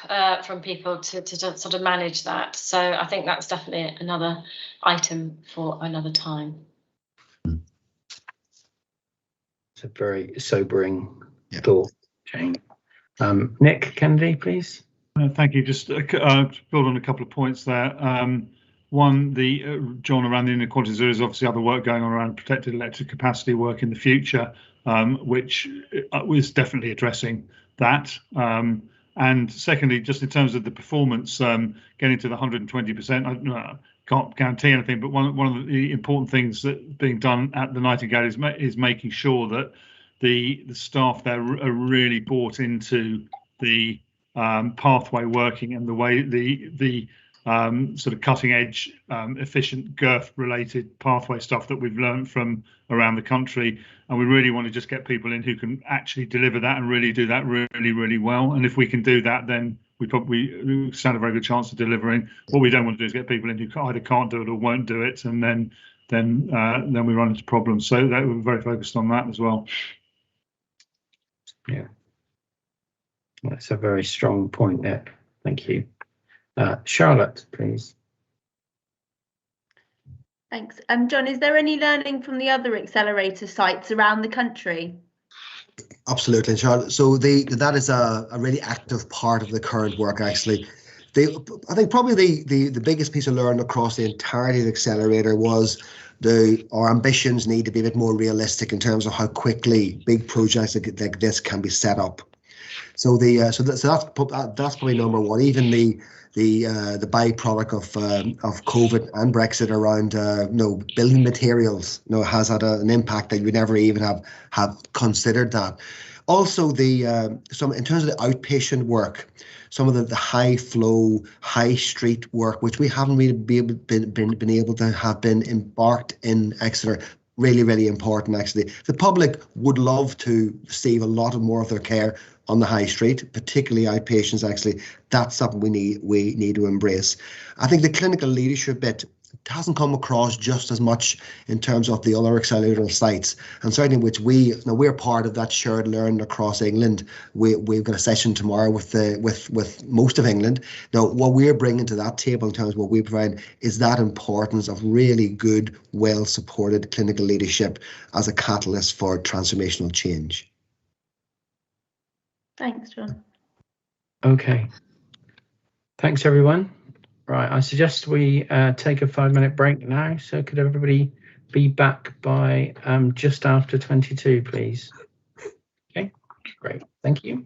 from people to sort of manage that. So I think that's definitely another item for another time. It's a very sobering thought, Jane. Nick Kennedy, please. Thank you. Just to build on a couple of points there. One, John, around the inequalities, there is obviously other work going on around protected electric capacity work in the future, which was definitely addressing that. And secondly, just in terms of the performance, getting to the 120%, I can't guarantee anything, but one of the important things that being done at the Nightingale is making sure that the staff there are really bought into the pathway working and the way the sort of cutting edge, efficient girth related pathway stuff that we've learned from around the country. And we really want to just get people in who can actually deliver that and really do that really well. And if we can do that, then we probably stand a very good chance of delivering. What we don't want to do is get people in who either can't do it or won't do it, and then we run into problems. So that we're very focused on that as well. Yeah, that's a very strong point there. Thank you. Charlotte, please. Thanks. John, is there any learning from the other accelerator sites around the country? Absolutely, Charlotte. So that is a really active part of the current work, actually. I think probably the biggest piece of learning across the entirety of the accelerator was our ambitions need to be a bit more realistic in terms of how quickly big projects like this can be set up. So that's probably number one. Even the byproduct of COVID and Brexit around building materials has had an impact that you would never even have considered that. Also, some in terms of the outpatient work, some of the high flow, high street work, which we haven't really been able to have been embarked in Exeter. Really, really important, actually. The public would love to receive a lot more of their care on the high street, particularly outpatients, actually. That's something we need to embrace. I think the clinical leadership bit hasn't come across just as much in terms of the other accelerator sites, and certainly which we're part of that shared learning across England. We've got a session tomorrow with most of England. Now, what we're bringing to that table in terms of what we provide is that importance of really good, well-supported clinical leadership as a catalyst for transformational change. Thanks, John. Okay. Thanks, everyone. Right, I suggest we take a 5-minute break now. So could everybody be back by just after 22, please? Okay, great. Thank you.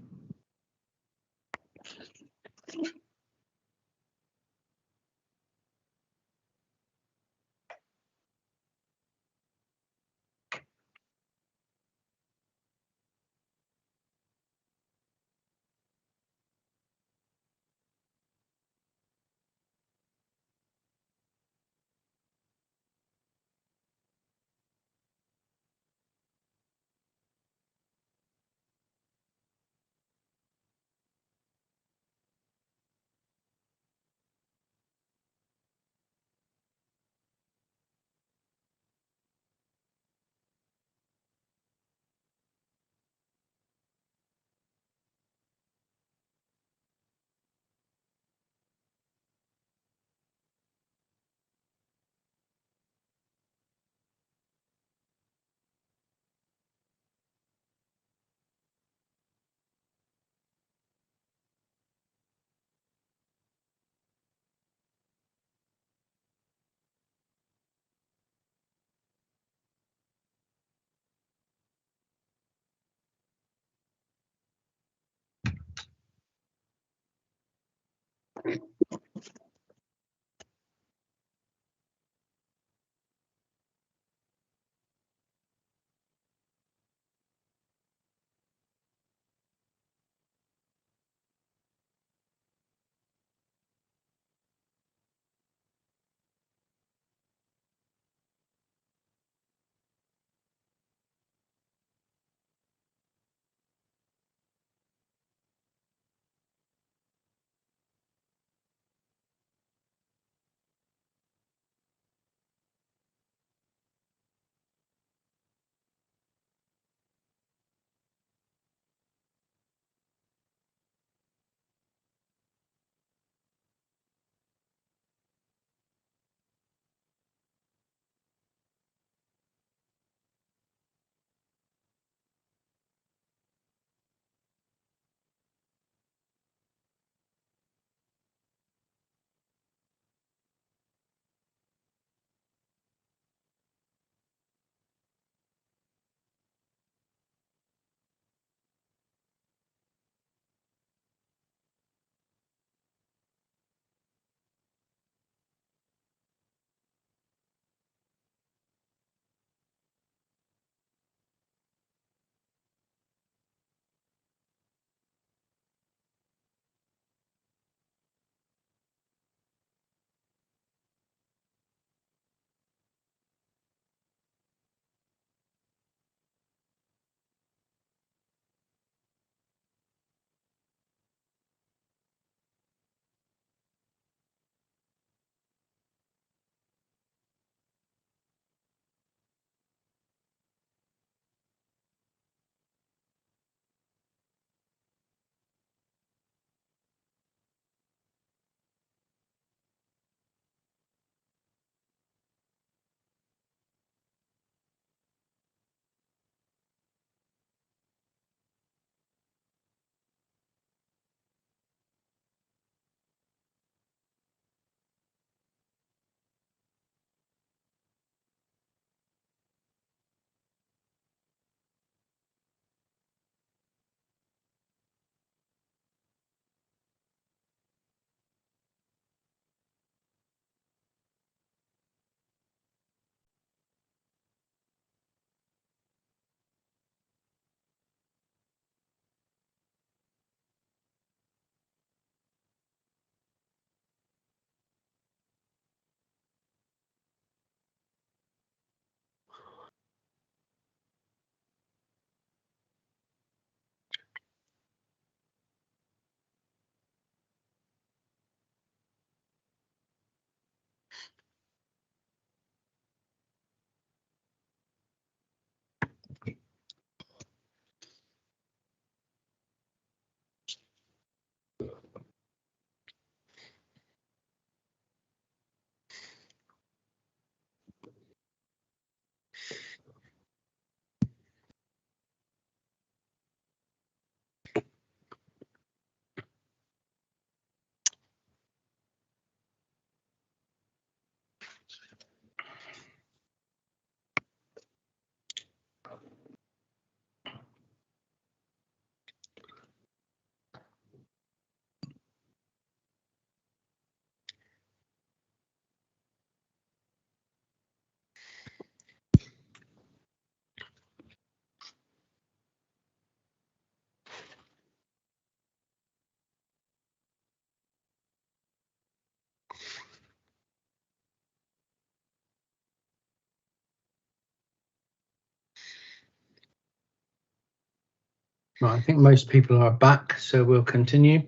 Right, I think most people are back, so we'll continue.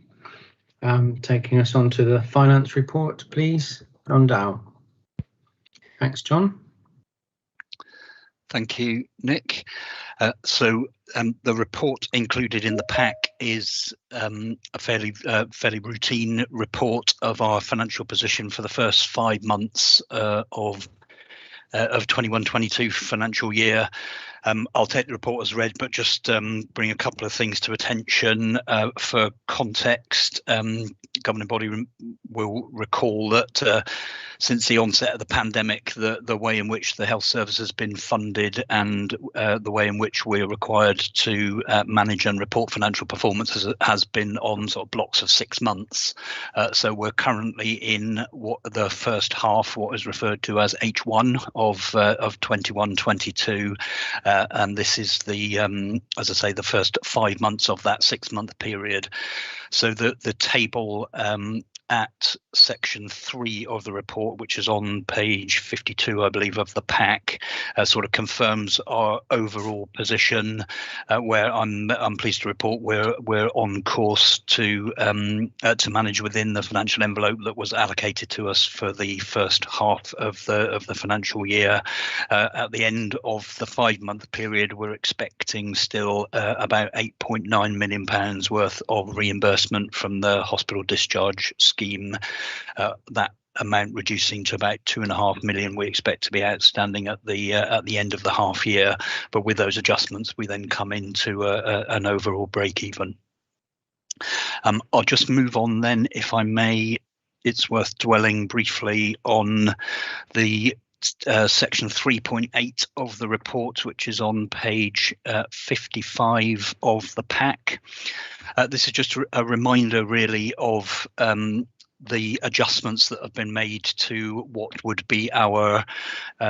Taking us on to the finance report, please, John Dow. Thanks, John. Thank you, Nick. The report included in the pack is a fairly routine report of our financial position for the first 5 months of 21-22 financial year. I'll take the report as read, but just bring a couple of things to attention for context. Governing body will recall that since the onset of the pandemic, the way in which the health service has been funded and the way in which we're required to manage and report financial performance has been on sort of blocks of 6 months. So we're currently in the first half, what is referred to as H1 of 21-22. And this is the, as I say, the first 5 months of that 6-month period. So the table at section 3 of the report, which is on page 52, I believe, of the pack, sort of confirms our overall position, where I'm pleased to report we're on course to manage within the financial envelope that was allocated to us for the first half of the financial year. At the end of the 5-month period, we're expecting still about £8.9 million worth of reimbursement from the hospital discharge scheme. That amount reducing to about £2.5 million we expect to be outstanding at the end of the half year. But with those adjustments, we then come into an overall break even. I'll just move on then, if I may. It's worth dwelling briefly on the section 3.8 of the report, which is on page 55 of the pack. This is just a reminder really of the adjustments that have been made to what would be our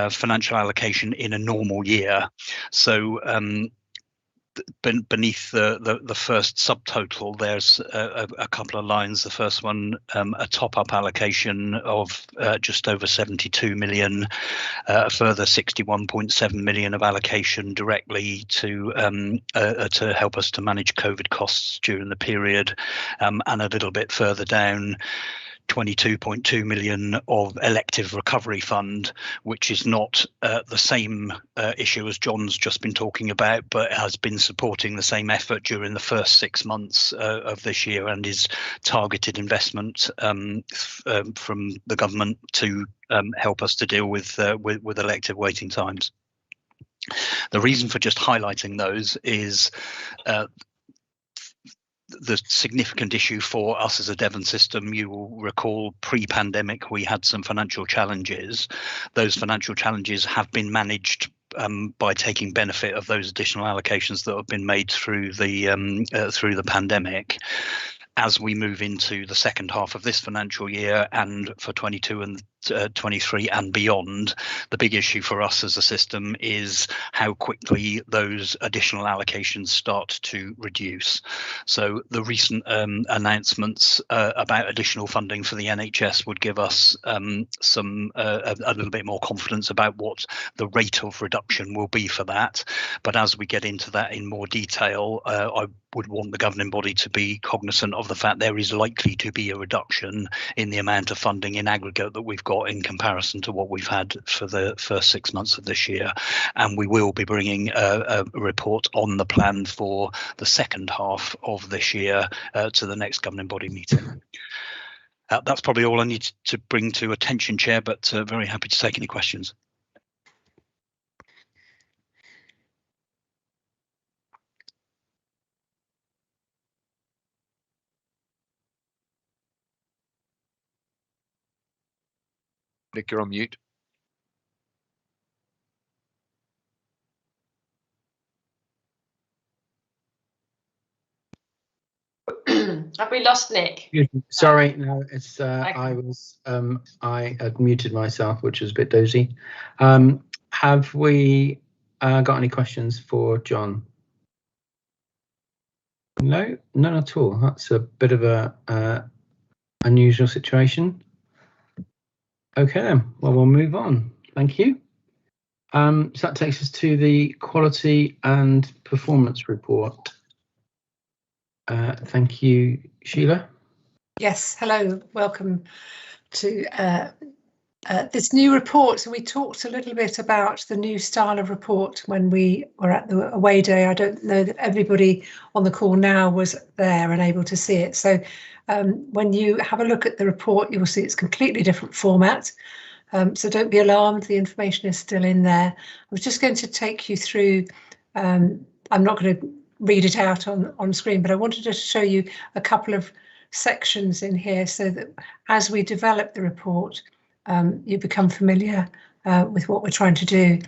financial allocation in a normal year. So beneath the first subtotal, there's a couple of lines. The first one, a top-up allocation of just over 72 million, a further 61.7 million of allocation directly to help us to manage COVID costs during the period, and a little bit further down, 22.2 million of elective recovery fund, which is not the same issue as John's just been talking about, but has been supporting the same effort during the first 6 months of this year, and is targeted investment from the government to help us to deal with elective waiting times. The reason for just highlighting those is the significant issue for us as a Devon system. You will recall pre-pandemic we had some financial challenges. Those financial challenges have been managed by taking benefit of those additional allocations that have been made through the pandemic. As we move into the second half of this financial year and for 22 and 23 and beyond, the big issue for us as a system is how quickly those additional allocations start to reduce. So the recent announcements about additional funding for the NHS would give us a little bit more confidence about what the rate of reduction will be for that. But as we get into that in more detail, I would want the governing body to be cognizant of the fact there is likely to be a reduction in the amount of funding in aggregate that we've got in comparison to what we've had for the first 6 months of this year. And we will be bringing a report on the plan for the second half of this year to the next governing body meeting. That's probably all I need to bring to attention, Chair, but very happy to take any questions. Nick, you're on mute. Have we lost Nick? Sorry, no, it's I had muted myself, which was a bit dozy. Have we got any questions for John? No, none at all. That's a bit of a unusual situation. Okay then, well, we'll move on. Thank you. So that takes us to the quality and performance report. Thank you, Sheila. Yes, hello, welcome to this new report. So we talked a little bit about the new style of report when we were at the away day. I don't know that everybody on the call now was there and able to see it. So when you have a look at the report, you will see it's completely different format. So don't be alarmed, the information is still in there. I was just going to take you through, I'm not going to read it out on screen, but I wanted to show you a couple of sections in here so that as we develop the report, you become familiar with what we're trying to do.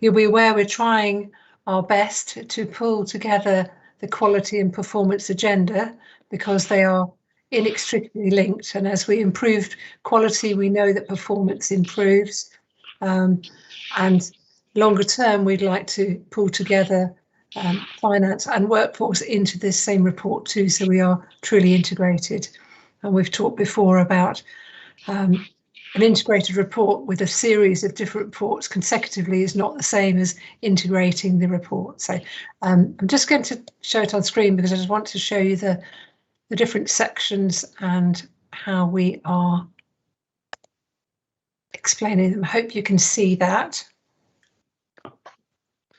You'll be aware we're trying our best to pull together the quality and performance agenda because they are inextricably linked, and as we improve quality, we know that performance improves, and longer term we'd like to pull together finance and workforce into this same report too, so we are truly integrated. And we've talked before about an integrated report with a series of different reports consecutively is not the same as integrating the report. So I'm just going to show it on screen because I just want to show you the different sections and how we are explaining them. I hope you can see that.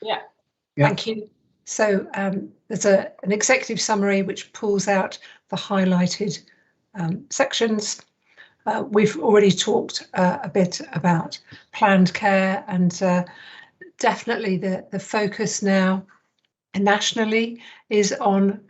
Yeah. Thank you. So there's an executive summary which pulls out the highlighted sections. We've already talked a bit about planned care, and definitely the focus now nationally is on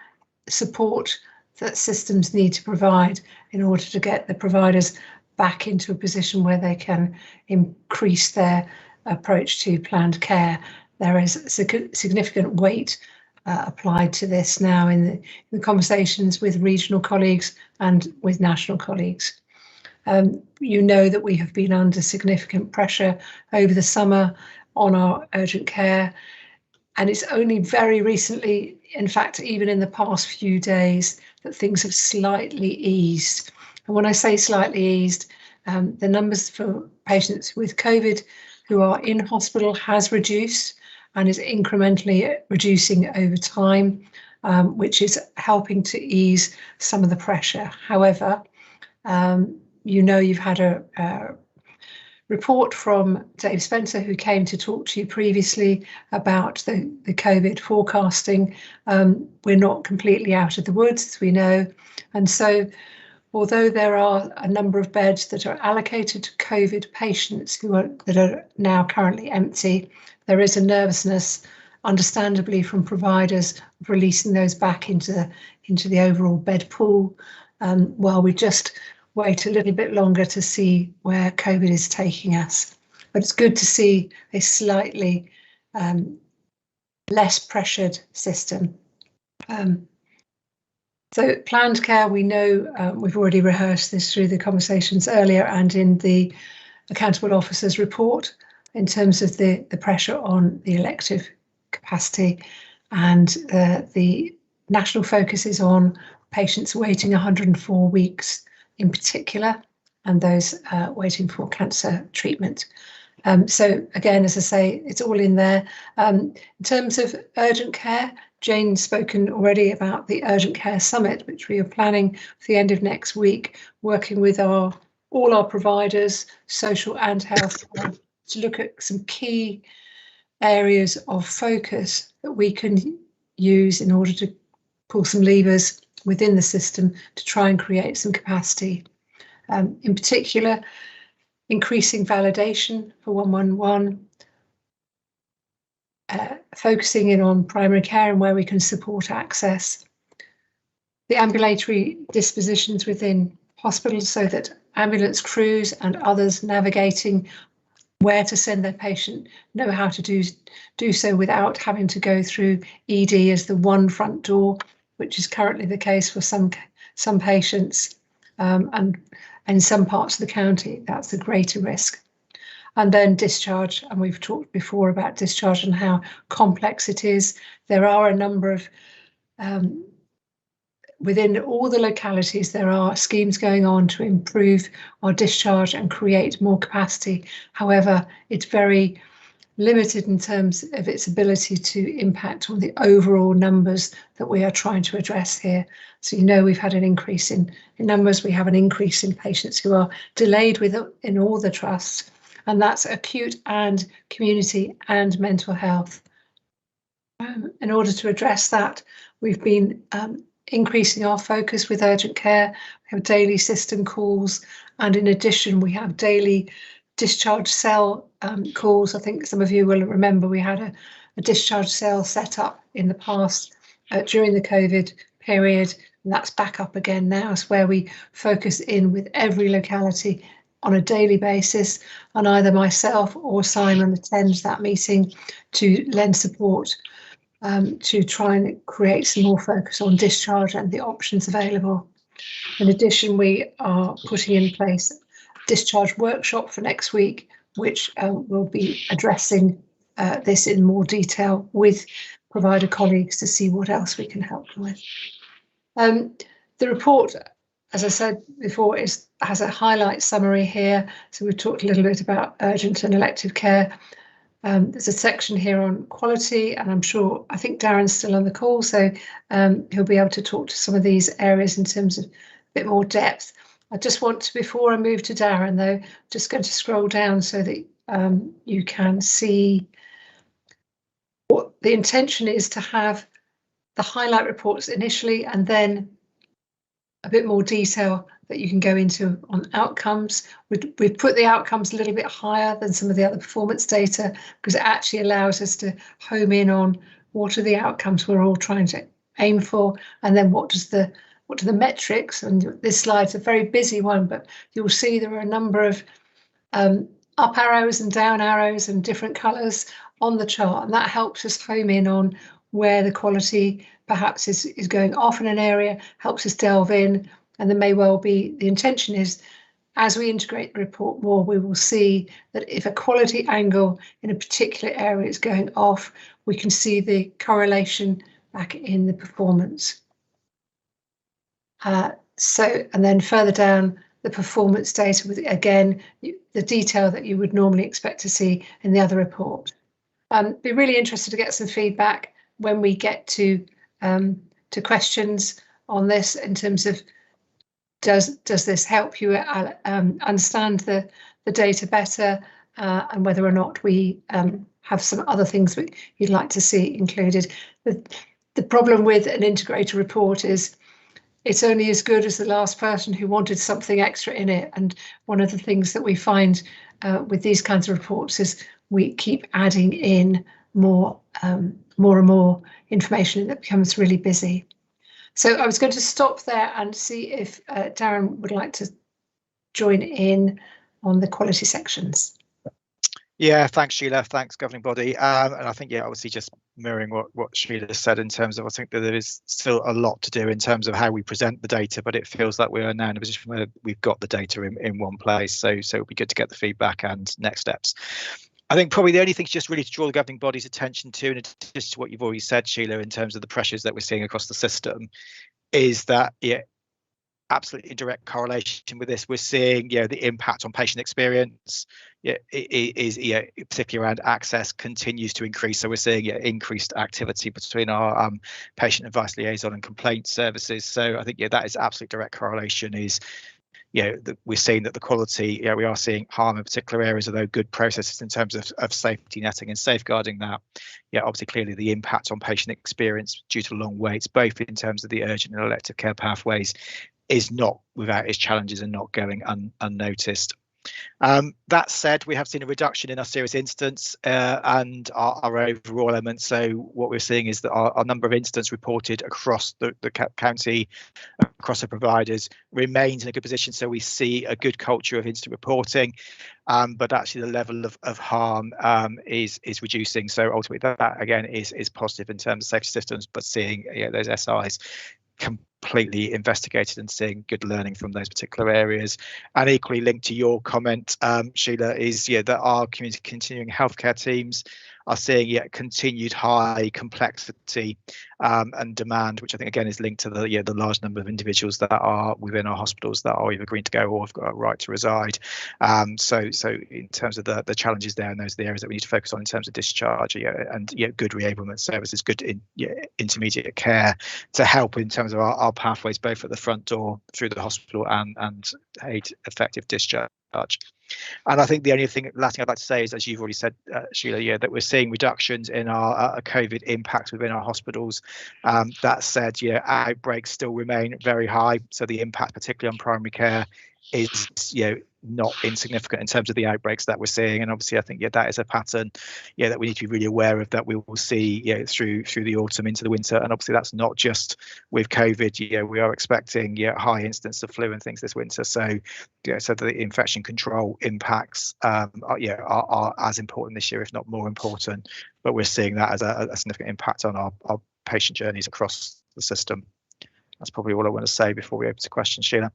support that systems need to provide in order to get the providers back into a position where they can increase their approach to planned care. There is significant weight applied to this now in the conversations with regional colleagues and with national colleagues. You know that we have been under significant pressure over the summer on our urgent care, and it's only very recently, in fact, even in the past few days, that things have slightly eased. And when I say slightly eased, the numbers for patients with COVID who are in hospital has reduced and is incrementally reducing over time, which is helping to ease some of the pressure. However, you know, you've had a report from Dave Spencer, who came to talk to you previously about the COVID forecasting. We're not completely out of the woods, as we know. And so, although there are a number of beds that are allocated to COVID patients that are now currently empty, there is a nervousness, understandably, from providers of releasing those back into the overall bed pool, while we just wait a little bit longer to see where COVID is taking us. But it's good to see a slightly less pressured system. So planned care, we know, we've already rehearsed this through the conversations earlier and in the Accountable Officers report in terms of the pressure on the elective capacity, and the national focus is on patients waiting 104 weeks in particular, and those waiting for cancer treatment. So again, as I say, it's all in there. In terms of urgent care, Jane's spoken already about the Urgent Care Summit, which we are planning for the end of next week, working with all our providers, social and health, to look at some key areas of focus that we can use in order to pull some levers within the system to try and create some capacity. In particular, increasing validation for 111, focusing in on primary care and where we can support access, the ambulatory dispositions within hospitals so that ambulance crews and others navigating where to send their patient know how to do so without having to go through ED as the one front door, which is currently the case for some patients, and in some parts of the county, that's a greater risk. And then discharge, and we've talked before about discharge and how complex it is. There are a number of, within all the localities, there are schemes going on to improve our discharge and create more capacity. However, it's very limited in terms of its ability to impact on the overall numbers that we are trying to address here. So we've had an increase in numbers, we have an increase in patients who are delayed in all the trusts, and that's acute and community and mental health. In order to address that, we've been increasing our focus with urgent care. We have daily system calls, and in addition we have daily discharge cell calls. I think some of you will remember we had a discharge cell set up in the past during the COVID period, and that's back up again now. It's where we focus in with every locality on a daily basis, and either myself or Simon attends that meeting to lend support to try and create some more focus on discharge and the options available. In addition, we are putting in place a discharge workshop for next week, which will be addressing this in more detail with provider colleagues to see what else we can help them with. The report, as I said before, has a highlight summary here. So we've talked a little bit about urgent and elective care. There's a section here on quality, and I think Darren's still on the call, so he'll be able to talk to some of these areas in terms of a bit more depth. I just want to, before I move to Darren though, just going to scroll down so that you can see what the intention is to have the highlight reports initially, and then a bit more detail that you can go into on outcomes. We've put the outcomes a little bit higher than some of the other performance data because it actually allows us to home in on what are the outcomes we're all trying to aim for, and then what are the metrics. And this slide's a very busy one, but you'll see there are a number of up arrows and down arrows and different colours on the chart, and that helps us home in on where the quality perhaps is going off in an area, helps us delve in. And there may well be, the intention is, as we integrate the report more, we will see that if a quality angle in a particular area is going off, we can see the correlation back in the performance. And then further down, the performance data with, again, the detail that you would normally expect to see in the other report. Be really interested to get some feedback when we get to questions on this in terms of does this help you understand the data better, and whether or not we have some other things that you'd like to see included. The problem with an integrated report is it's only as good as the last person who wanted something extra in it. And one of the things that we find with these kinds of reports is we keep adding in more and more information, and it becomes really busy. So I was going to stop there and see if Darren would like to join in on the quality sections. Yeah, thanks, Sheila. Thanks, Governing Body. And I think, yeah, obviously just mirroring what Sheila said in terms of, I think that there is still a lot to do in terms of how we present the data, but it feels like we are now in a position where we've got the data in one place. So it'll be good to get the feedback and next steps. I think probably the only thing just really to draw the Governing Body's attention to, in addition to what you've already said, Sheila, in terms of the pressures that we're seeing across the system, is that, yeah, absolutely direct correlation with this. We're seeing, the impact on patient experience, particularly around access, continues to increase. So we're seeing increased activity between our patient advice liaison and complaint services. So I think that is absolute direct correlation. Is we're seeing that the quality, we are seeing harm in particular areas, although good processes in terms of safety netting and safeguarding that. Obviously, clearly the impact on patient experience due to long waits, both in terms of the urgent and elective care pathways, is not without its challenges and not going unnoticed. That said, we have seen a reduction in our serious incidents and our overall elements. So what we're seeing is that our number of incidents reported across the county, across the providers, remains in a good position. So we see a good culture of incident reporting, but actually the level of harm is reducing. So ultimately that again is positive in terms of safety systems, but seeing those SIs completely investigated and seeing good learning from those particular areas. And equally linked to your comment, Sheila, is that our community continuing healthcare teams are seeing continued high complexity and demand, which I think again is linked to the large number of individuals that are within our hospitals that are either green to go or have got a right to reside. So in terms of the challenges there, and those are the areas that we need to focus on in terms of discharge, and good re-ablement services, good intermediate care to help in terms of our pathways both at the front door through the hospital and aid effective discharge. And I think the only last thing I'd like to say is, as you've already said, Sheila, that we're seeing reductions in our COVID impact within our hospitals. That said, outbreaks still remain very high. So the impact, particularly on primary care, is not insignificant in terms of the outbreaks that we're seeing. And obviously, I think that is a pattern that we need to be really aware of, that we will see through the autumn into the winter. And obviously that's not just with COVID. We are expecting high incidence of flu and things this winter. So so the infection control impacts are as important this year, if not more important. But we're seeing that as a significant impact on our patient journeys across the system. That's probably all I want to say before we open to questions, Sheila.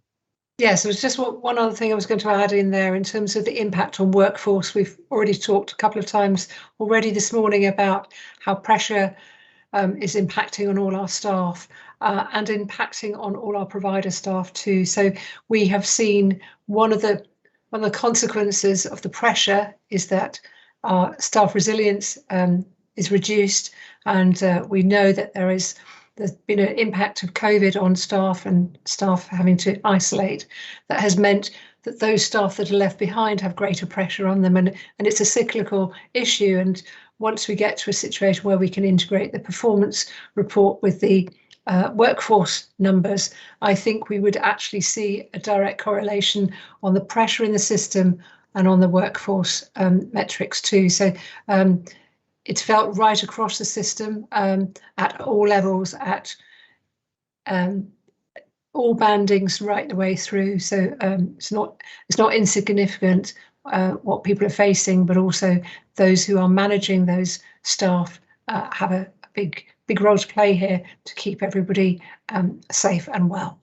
Yes, it was just one other thing I was going to add in there in terms of the impact on workforce. We've already talked a couple of times already this morning about how pressure is impacting on all our staff and impacting on all our provider staff too. So we have seen one of the consequences of the pressure is that our staff resilience is reduced, and we know that there's been an impact of COVID on staff and staff having to isolate. That has meant that those staff that are left behind have greater pressure on them, and it's a cyclical issue. And once we get to a situation where we can integrate the performance report with the workforce numbers, I think we would actually see a direct correlation on the pressure in the system and on the workforce metrics too. So it's felt right across the system at all levels, at all bandings right the way through. So it's not insignificant what people are facing, but also those who are managing those staff have a big role to play here to keep everybody safe and well.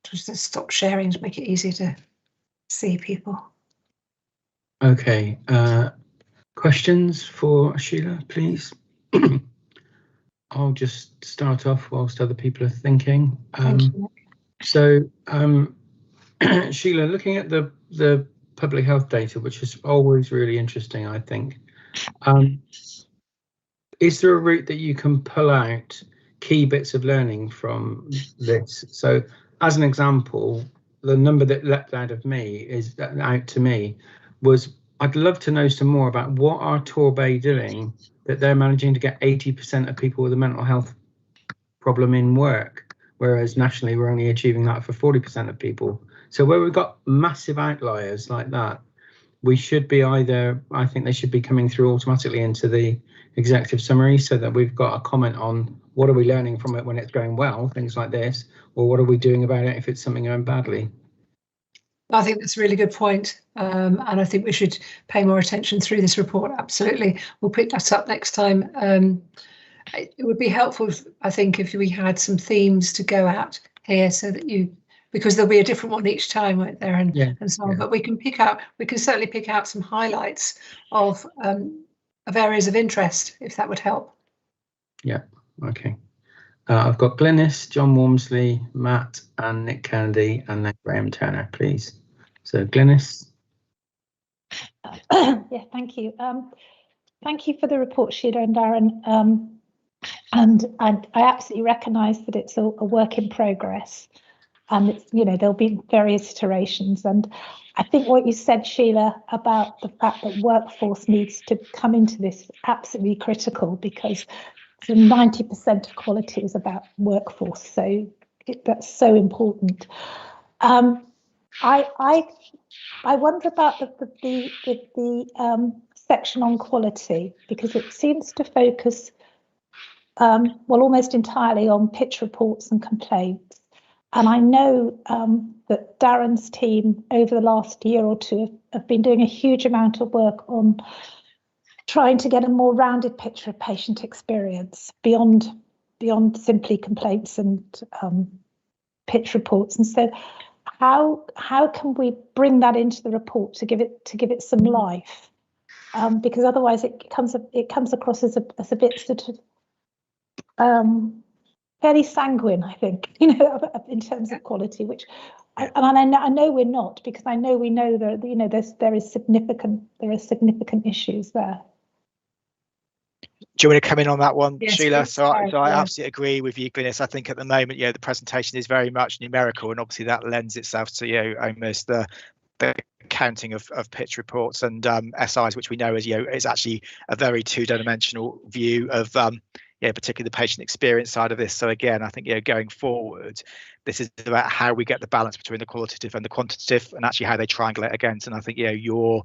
Just stop sharing to make it easier to see people. Okay, questions for Sheila, please? I'll just start off whilst other people are thinking. So, Sheila, looking at the public health data, which is always really interesting, I think, is there a route that you can pull out key bits of learning from this? So, as an example, the number that leapt out to me was, I'd love to know some more about what are Torbay doing that they're managing to get 80% of people with a mental health problem in work, whereas nationally we're only achieving that for 40% of people. So where we've got massive outliers like that, we should be I think they should be coming through automatically into the executive summary, so that we've got a comment on what are we learning from it when it's going well, things like this, or what are we doing about it if it's something going badly. I think that's a really good point, and I think we should pay more attention through this report. Absolutely, we'll pick that up next time. It would be helpful, I think, if we had some themes to go out here, so that because there'll be a different one each time, won't there, and so on. But we can certainly pick out some highlights of areas of interest, if that would help. Yeah. Okay. I've got Glynis, John Walmsley, Matt and Nick Kennedy, and then Graham Turner, please. So Glynis. Yeah, thank you. Thank you for the report, Sheila and Darren. And I absolutely recognise that it's a work in progress, and it's, there'll be various iterations. And I think what you said, Sheila, about the fact that workforce needs to come into this is absolutely critical, because 90% of quality is about workforce, so that's so important. I wonder about the section on quality, because it seems to focus almost entirely on pitch reports and complaints, and I know that Darren's team over the last year or two have been doing a huge amount of work on trying to get a more rounded picture of patient experience beyond simply complaints and pitch reports. And so how can we bring that into the report to give it some life? Because otherwise it comes across as a bit sort of fairly sanguine, I think, in terms of quality, which I know we're not, because we know that there are significant issues there. Do you want to come in on that one, yes, Sheila? Please, So I absolutely agree with you, Glynis. I think at the moment, the presentation is very much numerical, and obviously that lends itself to almost the counting of pitch reports and SIs, which we know is actually a very two-dimensional view of particularly the patient experience side of this. So again, I think going forward, this is about how we get the balance between the qualitative and the quantitative, and actually how they triangulate against. And I think your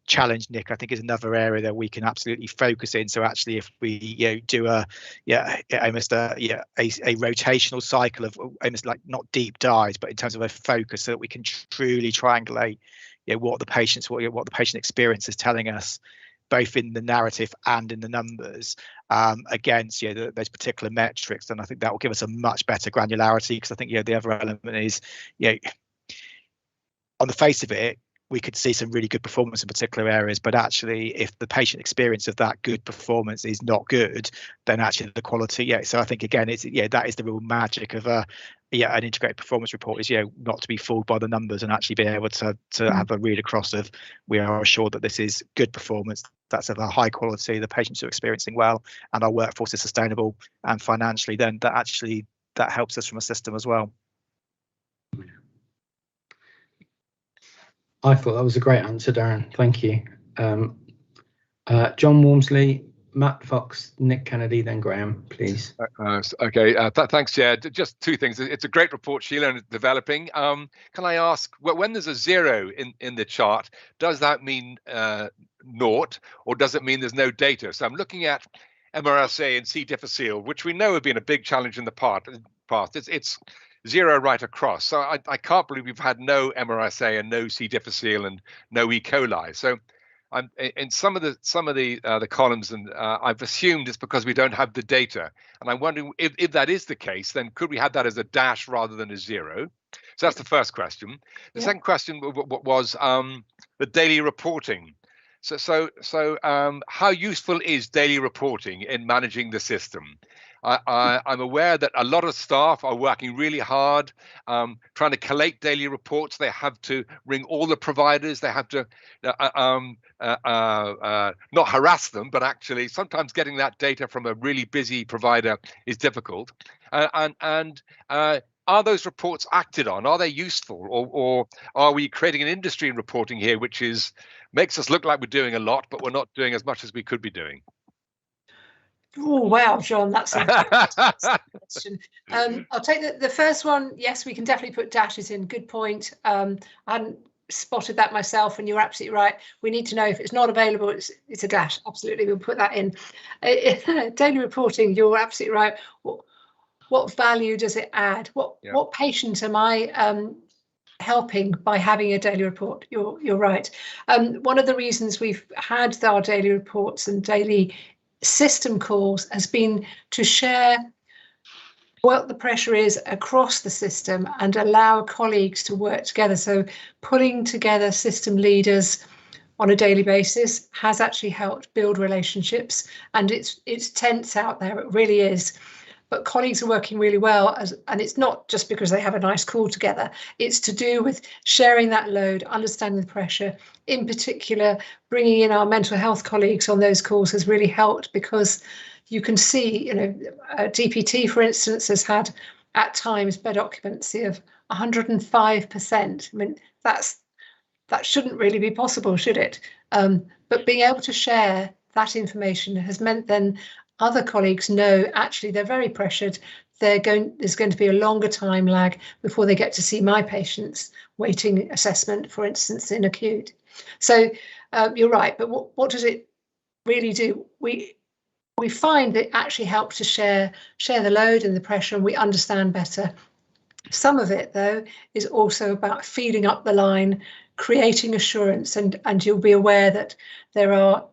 challenge, Nick, I think is another area that we can absolutely focus in. So actually, if we do almost a rotational cycle of almost like not deep dives, but in terms of a focus, so that we can truly triangulate what the patient experience is telling us, both in the narrative and in the numbers, against those particular metrics. And I think that will give us a much better granularity, because I think the other element is on the face of it, we could see some really good performance in particular areas, but actually if the patient experience of that good performance is not good, then actually the quality, so I think again it's that is the real magic of an integrated performance report, is not to be fooled by the numbers, and actually be able to have a read across of, we are assured that this is good performance, that's of a high quality, the patients are experiencing well, and our workforce is sustainable, and financially then that helps us from a system as well. I thought that was a great answer, Darren. Thank you. John Walmsley, Matt Fox, Nick Kennedy, then Graham, please. Okay, thanks, Chair. Just two things. It's a great report, Sheila, and it's developing. Can I ask, when there's a 0 in the chart, does that mean naught, or does it mean there's no data? So I'm looking at MRSA and C. difficile, which we know have been a big challenge in the past. It's 0 right across. So I can't believe we've had no MRSA and no C. difficile and no E. coli. So I'm in some of the columns, and I've assumed it's because we don't have the data. And I'm wondering if that is the case, then could we have that as a dash rather than a 0? So that's the first question. The second question was the daily reporting. So how useful is daily reporting in managing the system? I'm aware that a lot of staff are working really hard trying to collate daily reports. They have to ring all the providers. They have to not harass them, but actually sometimes getting that data from a really busy provider is difficult. Are those reports acted on? Are they useful, or are we creating an industry in reporting here which makes us look like we're doing a lot, but we're not doing as much as we could be doing? Oh wow, John, that's a question. I'll take the first one. Yes, we can definitely put dashes in. Good point. I hadn't spotted that myself, and you're absolutely right. We need to know if it's not available, it's a dash. Absolutely, we'll put that in. Daily reporting, you're absolutely right. What value does it add? What patient am I helping by having a daily report? You're right. One of the reasons we've had our daily reports and daily system calls has been to share what the pressure is across the system and allow colleagues to work together. So pulling together system leaders on a daily basis has actually helped build relationships, and it's tense out there, it really is. But colleagues are working really well, and it's not just because they have a nice call together. It's to do with sharing that load, understanding the pressure. In particular, bringing in our mental health colleagues on those calls has really helped, because you can see, DPT, for instance, has had at times bed occupancy of 105%. I mean, that shouldn't really be possible, should it? But being able to share that information has meant then other colleagues know actually they're very pressured. There's going to be a longer time lag before they get to see my patients waiting assessment, for instance, in acute. So you're right, but what does it really do? We find that it actually helps to share the load and the pressure, and we understand better. Some of it, though, is also about feeding up the line, creating assurance, and you'll be aware that there are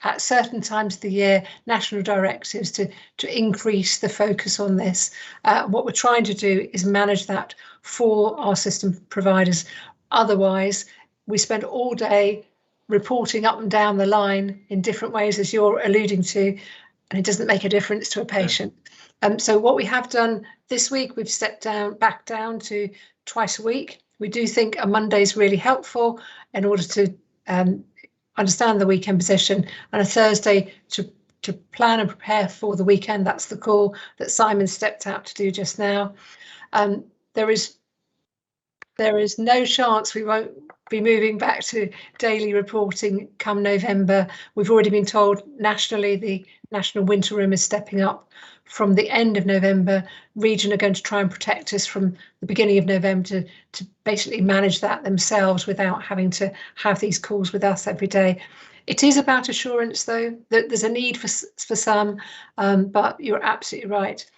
at certain times of the year national directives to increase the focus on this. What we're trying to do is manage that for our system providers. Otherwise, we spend all day reporting up and down the line in different ways, as you're alluding to, and it doesn't make a difference to a patient. So what we have done this week, we've stepped back down to twice a week. We do think a Monday is really helpful in order to understand the weekend position, and a Thursday to plan and prepare for the weekend. That's the call that Simon stepped out to do just now. There is no chance we won't be moving back to daily reporting come November. We've already been told nationally the National Winter Room is stepping up from the end of November. Region are going to try and protect us from the beginning of November to basically manage that themselves without having to have these calls with us every day. It is about assurance, though, that there's a need for some, but you're absolutely right.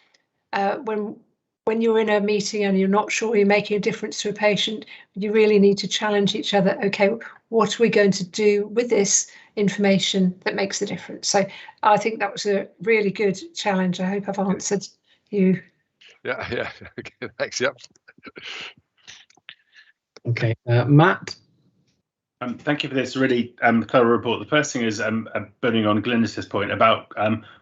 When you're in a meeting and you're not sure you're making a difference to a patient, you really need to challenge each other. Okay, what are we going to do with this information that makes the difference? So I think that was a really good challenge. I hope I've answered you. Yeah. Okay, thanks. Yep. Okay, Matt. Thank you for this really clever report. The first thing is building on Glynis's point about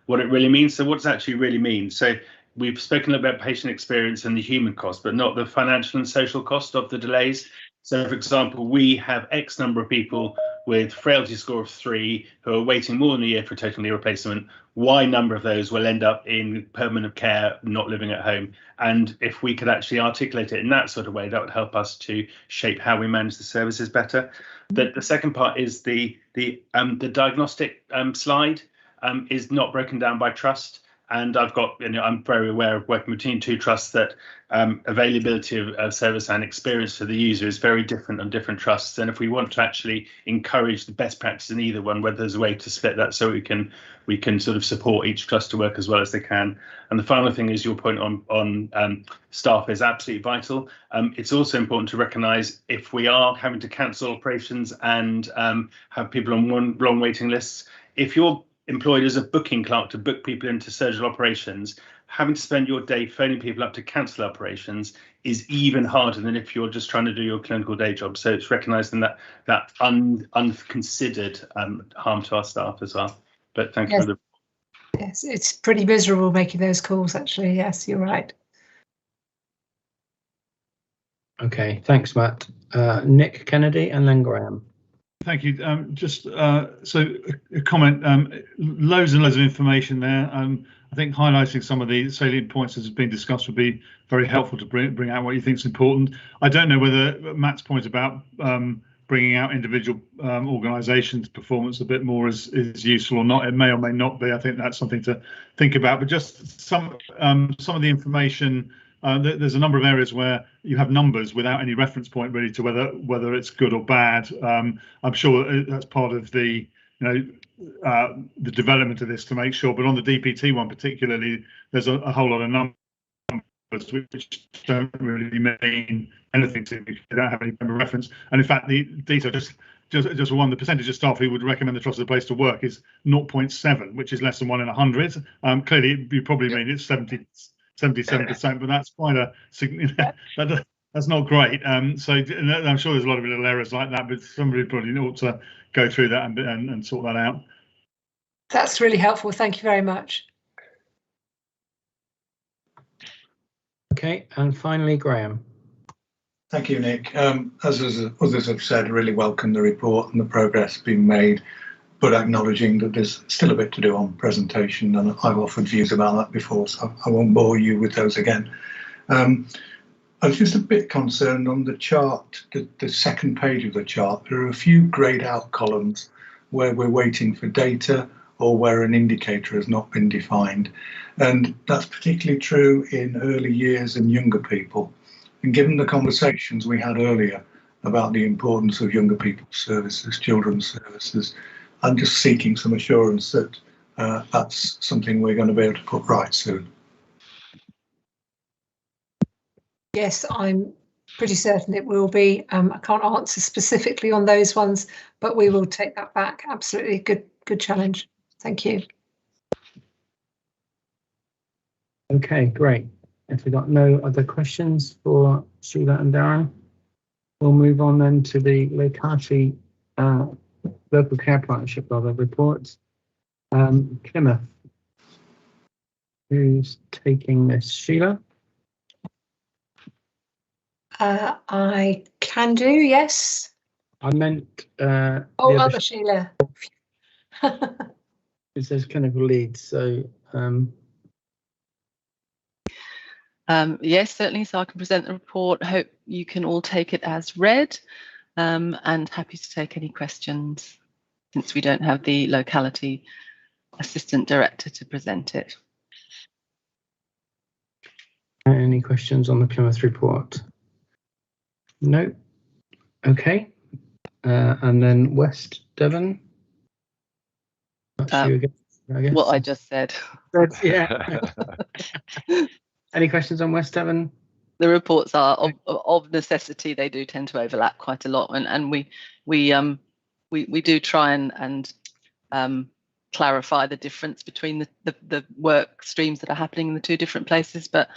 what it really means. So what does it actually really mean? So we've spoken a little about patient experience and the human cost, but not the financial and social cost of the delays. So, for example, we have X number of people with frailty score of 3 who are waiting more than a year for total knee replacement. Y number of those will end up in permanent care, not living at home. And if we could actually articulate it in that sort of way, that would help us to shape how we manage the services better. The second part is the diagnostic slide is not broken down by trust. And I've got, I'm very aware of working between 2 trusts that availability of service and experience for the user is very different on different trusts. And if we want to actually encourage the best practice in either one, whether there's a way to split that so we can sort of support each trust to work as well as they can. And the final thing is your point on staff is absolutely vital. It's also important to recognise if we are having to cancel operations and have people on long waiting lists, if you're employed as a booking clerk to book people into surgical operations, having to spend your day phoning people up to cancel operations is even harder than if you're just trying to do your clinical day job. So it's recognising that unconsidered harm to our staff as well. But thank you for the. Yes, it's pretty miserable making those calls, actually. Yes, you're right. Okay, thanks, Matt. Nick Kennedy and then Graham. Thank you. Just so a comment, loads and loads of information there. I think highlighting some of the salient points that has been discussed would be very helpful to bring out what you think is important. I don't know whether Matt's point about bringing out individual organisations' performance a bit more is useful or not. It may or may not be. I think that's something to think about. But just some of the information. There's a number of areas where you have numbers without any reference point really to whether it's good or bad. I'm sure that's part of the the development of this to make sure. But on the DPT one particularly, there's a whole lot of numbers which don't really mean anything to you. They don't have any reference. And in fact, the detail just one, the percentage of staff who would recommend the trust as a place to work is 0.7, which is less than 1 in 100. Clearly, you probably mean it's 77%, but that's quite a that's not great. So I'm sure there's a lot of little errors like that, but somebody probably ought to go through that and sort that out. That's really helpful. Thank you very much. Okay, and finally, Graham. Thank you, Nick. As others have said, really welcome the report and the progress being made, but acknowledging that there's still a bit to do on presentation, and I've offered views about that before, so I won't bore you with those again. I was just a bit concerned on the chart, the second page of the chart. There are a few greyed out columns where we're waiting for data or where an indicator has not been defined. And that's particularly true in early years and younger people. And given the conversations we had earlier about the importance of younger people's services, children's services, I'm just seeking some assurance that that's something we're going to be able to put right soon. Yes, I'm pretty certain it will be. I can't answer specifically on those ones, but we will take that back. Absolutely, good challenge. Thank you. Okay, great. If we've got no other questions for Sheila and Darren, we'll move on then to the locality local care partnership report. Plymouth, who's taking this? Sheila? I can do, yes. I meant other Sheila. It says clinical lead, so yes, certainly. So I can present the report. Hope you can all take it as read, and happy to take any questions since we don't have the locality assistant director to present it. Any questions on the Plymouth report? No. Okay. And then West Devon. That's you again, I guess. What I just said. Yeah. Any questions on West Devon? The reports are of necessity. They do tend to overlap quite a lot, and we do try and clarify the difference between the work streams that are happening in the two different places. But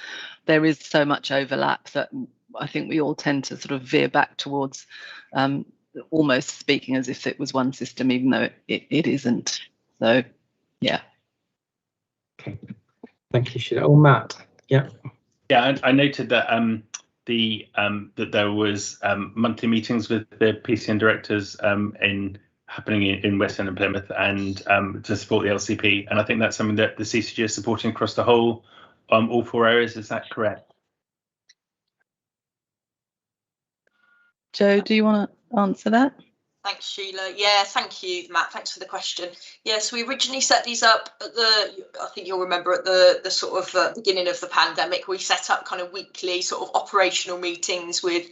there is so much overlap that I think we all tend to sort of veer back towards almost speaking as if it was one system, even though it isn't. So, yeah. Okay. Thank you, Sheila. Oh, Matt. Yeah. Yeah, I noted that that there was monthly meetings with the PCN directors happening in West End and Plymouth, and to support the LCP. And I think that's something that the CCG is supporting across the whole, all 4 areas. Is that correct? Jo, do you want to answer that? Thanks, Sheila. Yeah, thank you, Matt. Thanks for the question. Yeah, so we originally set these up at I think you'll remember at the sort of beginning of the pandemic, we set up kind of weekly sort of operational meetings with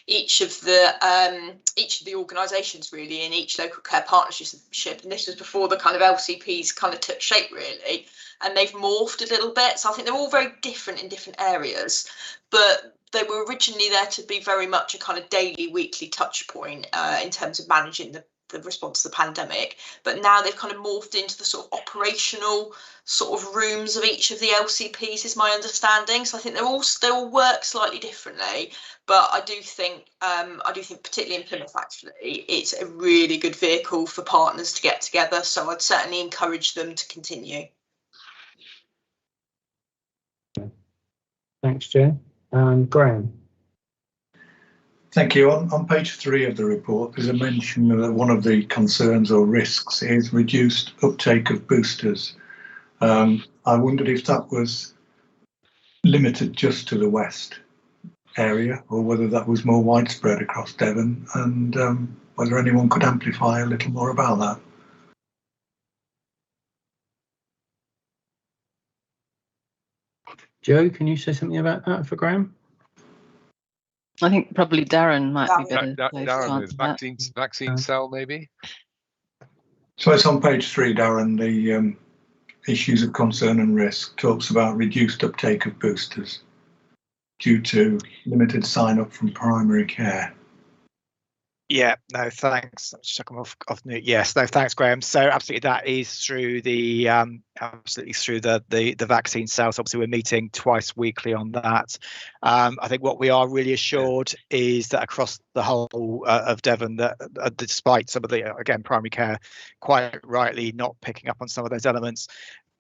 each of the organisations really in each local care partnership. And this was before the kind of LCPs kind of took shape really, and they've morphed a little bit. So I think they're all very different in different areas, but they were originally there to be very much a kind of daily, weekly touch point in terms of managing the response to the pandemic. But now they've kind of morphed into the sort of operational sort of rooms of each of the LCPs, is my understanding. So I think they all work slightly differently. But I do think particularly in Plymouth, actually, it's a really good vehicle for partners to get together. So I'd certainly encourage them to continue. Thanks, Jo. Graham. Thank you. On page 3 of the report, there's a mention that one of the concerns or risks is reduced uptake of boosters. I wondered if that was limited just to the West area or whether that was more widespread across Devon, and whether anyone could amplify a little more about that. Jo, can you say something about that for Graham? I think probably Darren might be better. Darren, with vaccine cell maybe. So it's on page 3, Darren. The issues of concern and risk talks about reduced uptake of boosters due to limited sign-up from primary care. Yeah, no, thanks. Chuck them off mute. Yes, no, thanks, Graham. So absolutely, that is through the the vaccine sales. Obviously, we're meeting twice weekly on that. I think what we are really assured is that across the whole of Devon, that despite some of the primary care quite rightly not picking up on some of those elements,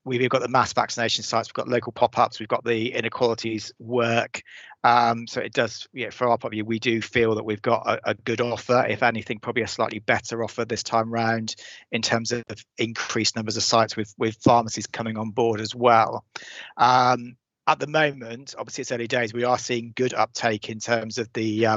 we've got the mass vaccination sites, we've got local pop-ups, we've got the inequalities work. So it does, for our point of view, we do feel that we've got a good offer, if anything, probably a slightly better offer this time round in terms of increased numbers of sites with pharmacies coming on board as well. At the moment, obviously it's early days, we are seeing good uptake in terms of the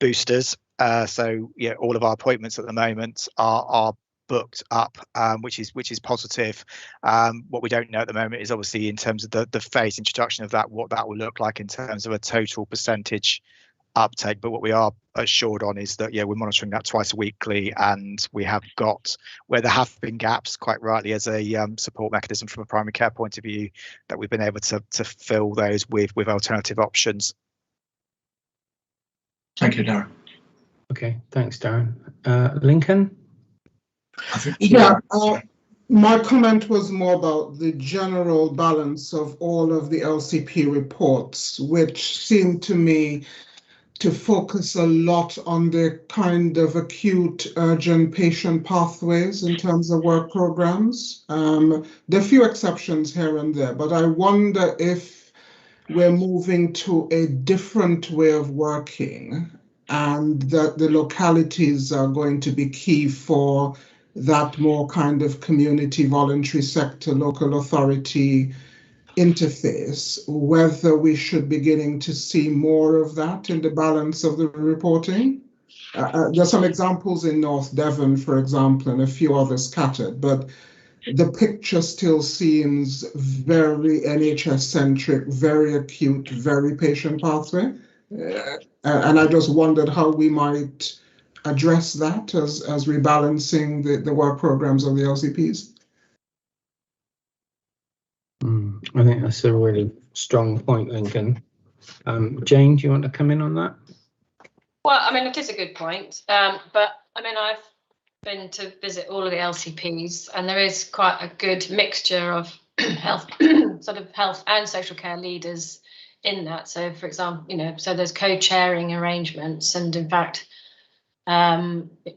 boosters. So all of our appointments at the moment are booked up, which is positive. What we don't know at the moment is obviously in terms of the phased introduction of that, what that will look like in terms of a total percentage uptake. But what we are assured on is that we're monitoring that twice weekly, and we have got, where there have been gaps, quite rightly as a support mechanism from a primary care point of view, that we've been able to fill those with alternative options. Thank you, Darren. Okay, thanks, Darren. Lincoln. Yeah, my comment was more about the general balance of all of the LCP reports, which seem to me to focus a lot on the kind of acute, urgent patient pathways in terms of work programs. There are a few exceptions here and there, but I wonder if we're moving to a different way of working and that the localities are going to be key for that more kind of community, voluntary sector, local authority interface, whether we should be beginning to see more of that in the balance of the reporting. There's some examples in North Devon, for example, and a few others scattered, but the picture still seems very NHS-centric, very acute, very patient pathway. And I just wondered how we might address that as rebalancing the work programs of the LCPs. I think that's a really strong point, Lincoln. Jane, do you want to come in on that? Well, I mean, it is a good point, but I mean, I've been to visit all of the LCPs, and there is quite a good mixture of health, sort of health and social care leaders in that. So, for example, you know, so there's co-chairing arrangements, and in fact,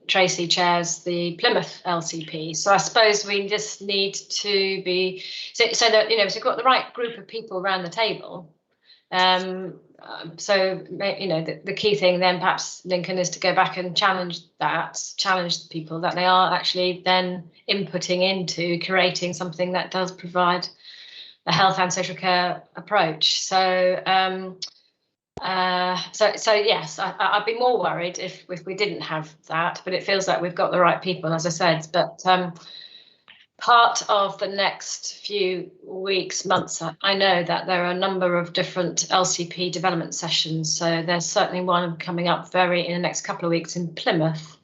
Tracy chairs the Plymouth LCP. So I suppose we just need to be so that, you know, so we've got the right group of people around the table. So, you know, the key thing then perhaps, Lincoln, is to go back and challenge the people that they are actually then inputting into creating something that does provide a health and social care approach. So yes, I'd be more worried if we didn't have that, but it feels like we've got the right people, as I said. But part of the next few weeks, months, I know that there are a number of different LCP development sessions. So there's certainly one coming up in the next couple of weeks in Plymouth.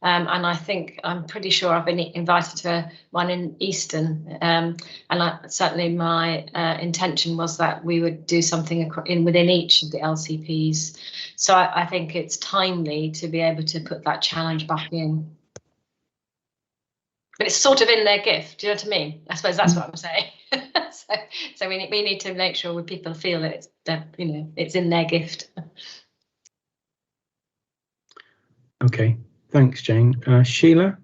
And I'm pretty sure I've been invited to one in Easton. Certainly my intention was that we would do something within each of the LCPs. So I think it's timely to be able to put that challenge back in. But it's sort of in their gift, do you know what I mean? I suppose that's what I'm saying. so we need to make sure people feel that it's in their gift. Okay, thanks, Jane. Sheila?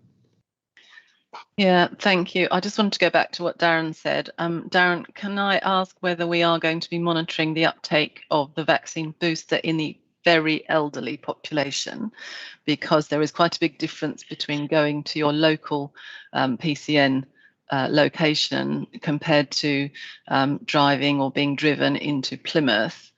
Yeah, thank you. I just wanted to go back to what Darren said. Darren, can I ask whether we are going to be monitoring the uptake of the vaccine booster in the very elderly population, because there is quite a big difference between going to your local PCN location compared to driving or being driven into Plymouth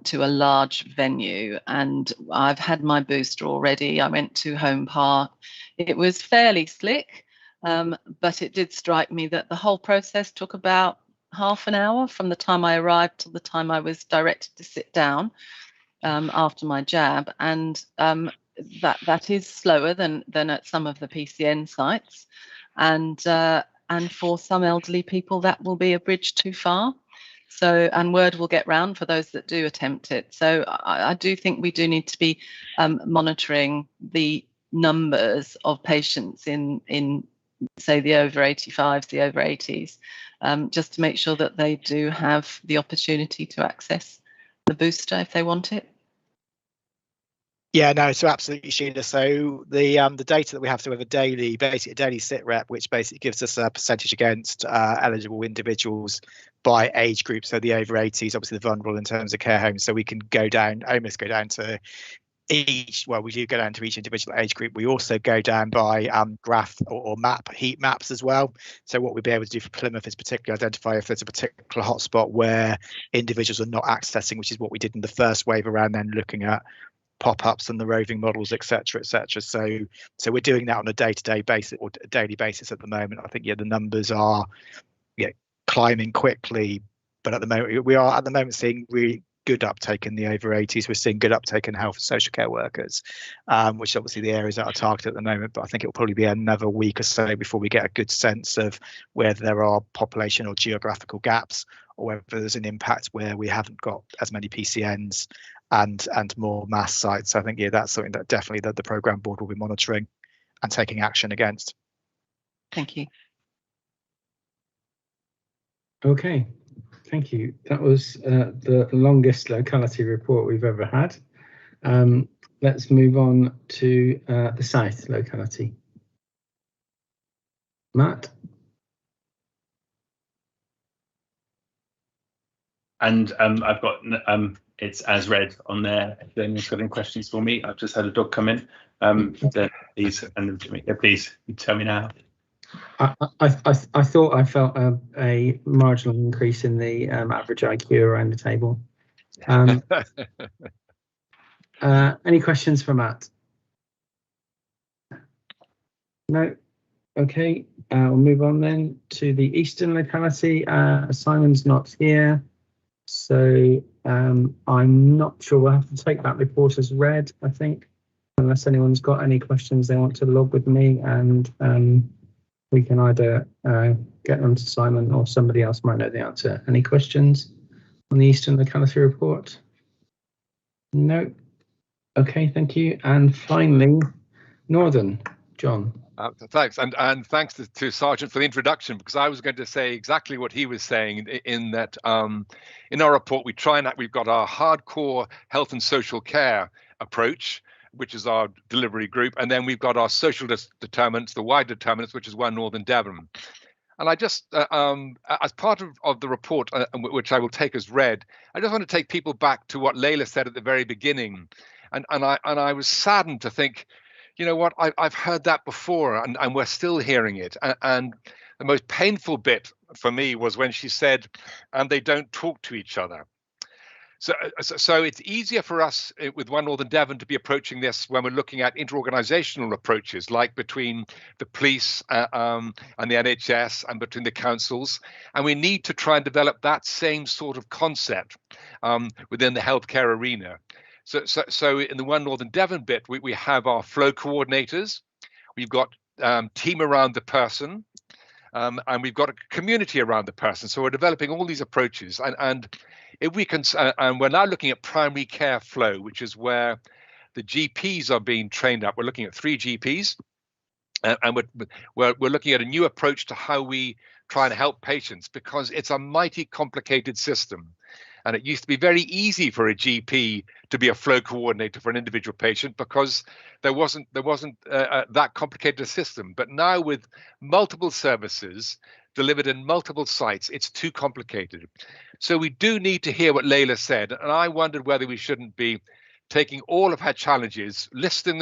to a large venue. And I've had my booster already. I went to Home Park. It was fairly slick, but it did strike me that the whole process took about half an hour from the time I arrived till the time I was directed to sit down after my jab, and that is slower than at some of the PCN sites, and for some elderly people that will be a bridge too far. So, and word will get round for those that do attempt it. So I do think we do need to be monitoring the numbers of patients in say the over 85s, the over 80s, just to make sure that they do have the opportunity to access the booster if they want it. Yeah, no, so absolutely, Sheila. So the data that we have, so we have basically a daily sit rep, which basically gives us a percentage against eligible individuals by age group. So the over 80s, obviously the vulnerable in terms of care homes. So we can almost go down to each, well, we do go down to each individual age group. We also go down by graph or heat maps as well. So what we'll be able to do for Plymouth is particularly identify if there's a particular hotspot where individuals are not accessing, which is what we did in the first wave around then looking at pop-ups and the roving models, etc., etc. So we're doing that on a day-to-day basis or a daily basis at the moment. I think the numbers are climbing quickly, but at the moment we are seeing really good uptake in the over 80s. We're seeing good uptake in health and social care workers, which is obviously the areas that are targeted at the moment. But I think it will probably be another week or so before we get a good sense of whether there are population or geographical gaps, or whether there's an impact where we haven't got as many PCNs and more mass sites. So I think that's something that definitely the programme board will be monitoring and taking action against. Thank you. Okay, thank you. That was the longest locality report we've ever had. Let's move on to the South locality. Matt? And I've got it's as read on there. If anyone's got any questions for me, I've just had a dog come in. Then please, please tell me now. I thought I felt a marginal increase in the average IQ around the table. Any questions for Matt? No. Okay, we'll move on then to the Eastern locality. Simon's not here, so I'm not sure we'll have to take that report as read, I think, unless anyone's got any questions they want to log with me, and we can either get them to Simon or somebody else might know the answer. Any questions on the Eastern locality report? No. Okay, thank you. And finally, Northern, John. Thanks, and thanks to Sergeant for the introduction, because I was going to say exactly what he was saying, in that in our report we've got our hardcore health and social care approach, which is our delivery group, and then we've got our social determinants, the wide determinants, which is One Northern Devon. And I just, as part of the report, which I will take as read, I just want to take people back to what Layla said at the very beginning, and I was saddened to think, you know what, I've heard that before, and we're still hearing it. And the most painful bit for me was when she said, and they don't talk to each other. So it's easier for us with One Northern Devon to be approaching this when we're looking at interorganisational approaches, like between the police and the NHS and between the councils. And we need to try and develop that same sort of concept within the healthcare arena. So in the One Northern Devon bit, we have our flow coordinators, we've got team around the person, and we've got a community around the person. So we're developing all these approaches, and if we can, and we're now looking at primary care flow, which is where the GPs are being trained up. We're looking at 3 GPs, and we're looking at a new approach to how we try and help patients, because it's a mighty complicated system. And it used to be very easy for a GP to be a flow coordinator for an individual patient, because there wasn't that complicated a system. But now, with multiple services delivered in multiple sites, it's too complicated. So we do need to hear what Layla said, and I wondered whether we shouldn't be taking all of her challenges, listing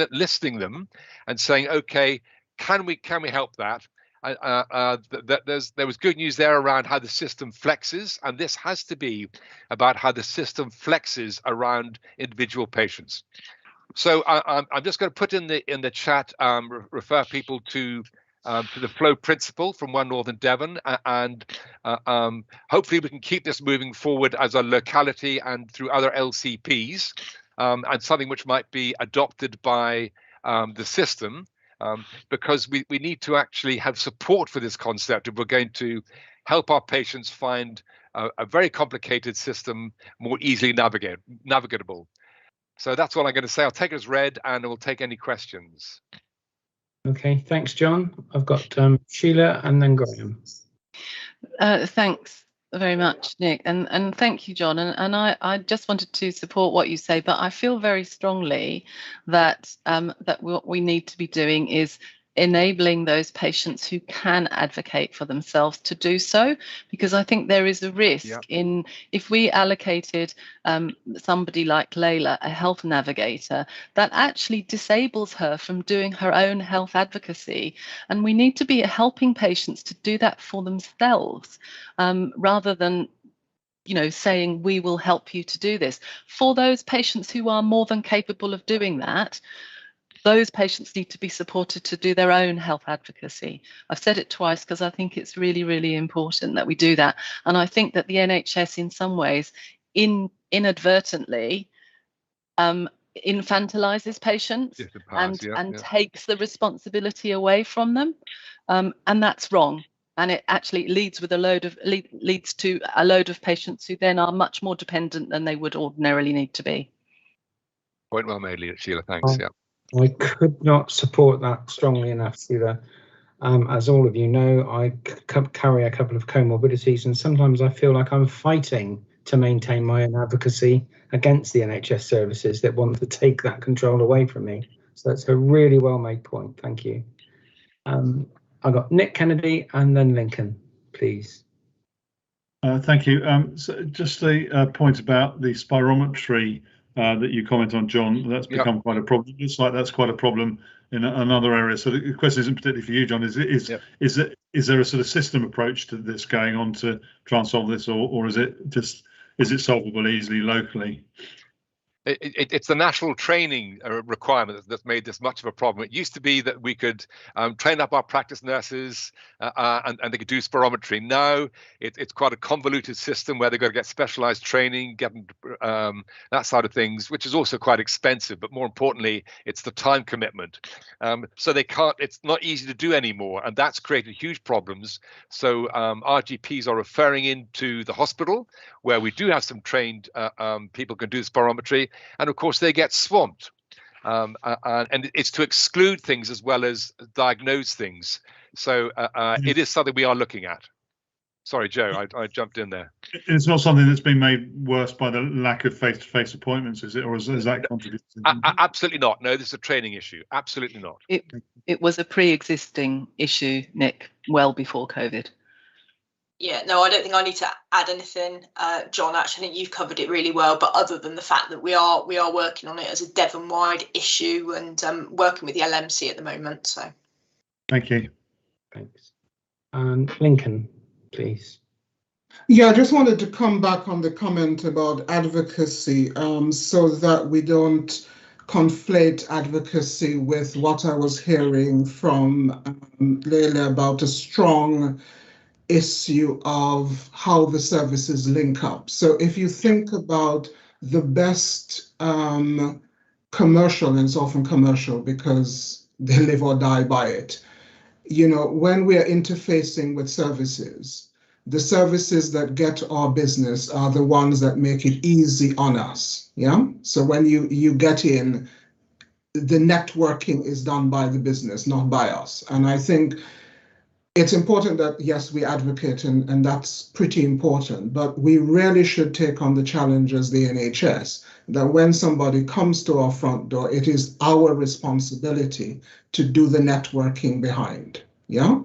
them, and saying, okay, can we help that? There was good news there around how the system flexes, and this has to be about how the system flexes around individual patients. So I'm just going to put in the chat, refer people to the flow principle from One Northern Devon, and hopefully we can keep this moving forward as a locality and through other LCPs, and something which might be adopted by the system. Because we need to actually have support for this concept if we're going to help our patients find a very complicated system more easily navigatable. So that's what I'm going to say. I'll take it as read, and we'll take any questions. Okay, thanks, John. I've got Sheila and then Graham. Thanks very much, Nick, and thank you, John. And I just wanted to support what you say, but I feel very strongly that that what we need to be doing is enabling those patients who can advocate for themselves to do so, because I think there is a risk in, if we allocated somebody like Layla, a health navigator, that actually disables her from doing her own health advocacy. And we need to be helping patients to do that for themselves, rather than saying we will help you to do this. For those patients who are more than capable of doing that, those patients need to be supported to do their own health advocacy. I've said it twice because I think it's really, really important that we do that. And I think that the NHS in some ways inadvertently infantilizes patients and takes the responsibility away from them. And that's wrong. And it actually leads to a load of patients who then are much more dependent than they would ordinarily need to be. Point well made, Sheila. Thanks. I could not support that strongly enough, Sheila. As all of you know, I carry a couple of comorbidities, and sometimes I feel like I'm fighting to maintain my own advocacy against the NHS services that want to take that control away from me. So that's a really well-made point. Thank you. I've got Nick Kennedy and then Lincoln, please. Thank you. So just a point about the spirometry that you comment on, John. That's become quite a problem. It looks like that's quite a problem in another area. So the question isn't particularly for you, John. Is there a sort of system approach to this going on to try and solve this, or is it solvable easily locally? It's the national training requirement that's made this much of a problem. It used to be that we could train up our practice nurses and they could do spirometry. Now it's quite a convoluted system where they've got to get specialized training, get that side of things, which is also quite expensive. But more importantly, it's the time commitment. So they can't. It's not easy to do anymore, and that's created huge problems. So our GPs are referring into the hospital where we do have some trained people can do spirometry. And of course, they get swamped. And it's to exclude things as well as diagnose things. So it is something we are looking at. Sorry, Joe, I jumped in there. It's not something that's been made worse by the lack of face-to-face appointments, is it? Or is that contributed? Absolutely not. No, this is a training issue. Absolutely not. It was a pre-existing issue, Nick, well before COVID. Yeah, no, I don't think I need to add anything, John. Actually, I think you've covered it really well. But other than the fact that we are working on it as a Devon-wide issue and working with the LMC at the moment. So, thank you. Thanks. Lincoln, please. Yeah, I just wanted to come back on the comment about advocacy, so that we don't conflate advocacy with what I was hearing from Leila about a strong issue of how the services link up. So if you think about the best commercial, and it's often commercial because they live or die by it, you know, when we are interfacing with services, the services that get our business are the ones that make it easy on us. Yeah. So when you get in, the networking is done by the business, not by us. And I think it's important that, yes, we advocate, and that's pretty important, but we really should take on the challenge as the NHS, that when somebody comes to our front door, it is our responsibility to do the networking behind. Yeah,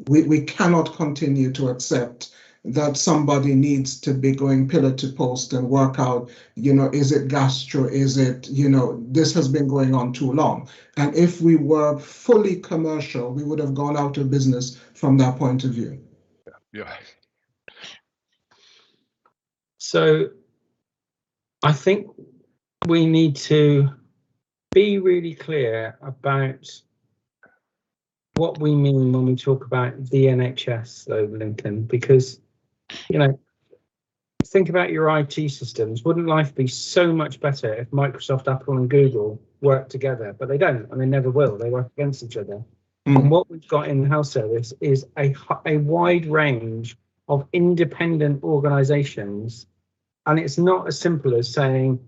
we cannot continue to accept that somebody needs to be going pillar to post and work out, you know, is it gastro, is it, you know, this has been going on too long. And if we were fully commercial, we would have gone out of business from that point of view. Yeah. So I think we need to be really clear about what we mean when we talk about the NHS, though, Lincoln, because, you know, think about your IT systems. Wouldn't life be so much better if Microsoft, Apple and Google worked together? But they don't, and they never will. They work against each other. And what we've got in the health service is a wide range of independent organisations, and it's not as simple as saying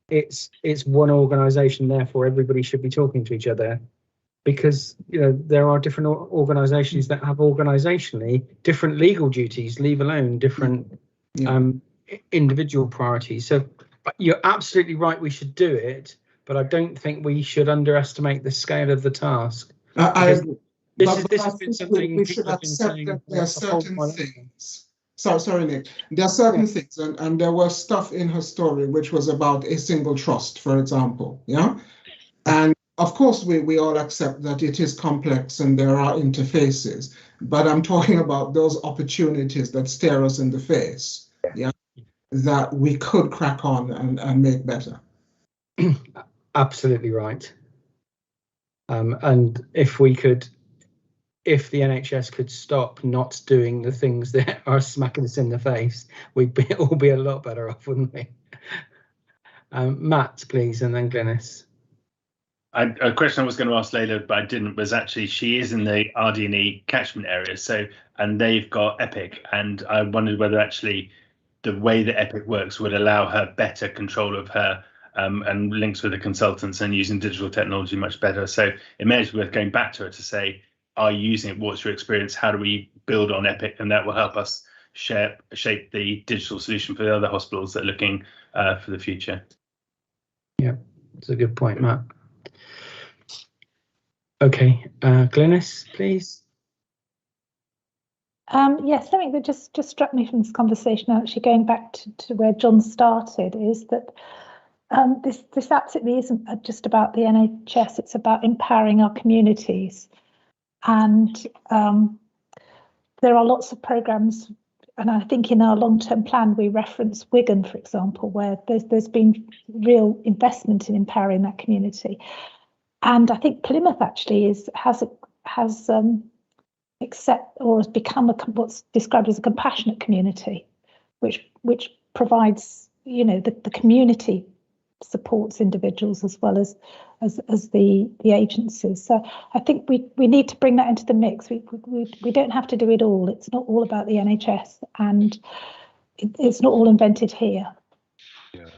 it's one organisation, therefore everybody should be talking to each other, because, you know, there are different organisations that have organisationally different legal duties, leave alone different individual priorities. So you're absolutely right, we should do it, but I don't think we should underestimate the scale of the task. I agree. This has been something we should accept that there are certain things. Sorry, Nick. There are certain things, and there was stuff in her story which was about a single trust, for example. Yeah, and of course we all accept that it is complex and there are interfaces, but I'm talking about those opportunities that stare us in the face. Yeah, that we could crack on and make better. Absolutely right. And if the NHS could stop not doing the things that are smacking us in the face, we'd all be a lot better off, wouldn't we? Matt, please, and then Glynis. A question I was going to ask Leila, but I didn't, was actually she is in the RD&E catchment area, so, and they've got Epic, and I wondered whether actually the way that Epic works would allow her better control of her and links with the consultants and using digital technology much better. So it may be worth going back to her to say, are using it? What's your experience? How do we build on Epic? And that will help us shape the digital solution for the other hospitals that are looking for the future. Yeah, that's a good point, Matt. Okay, Glynis, please. Yes, something that just struck me from this conversation, actually going back to where John started, is that this absolutely isn't just about the NHS, it's about empowering our communities. And there are lots of programmes, and I think in our long-term plan we reference Wigan, for example, where there's been real investment in empowering that community. And I think Plymouth actually has become what's described as a compassionate community, which provides, the community supports individuals as well as the agencies. So I think we need to bring that into the mix. We don't have to do it all. It's not all about the NHS, and it's not all invented here. Yeah.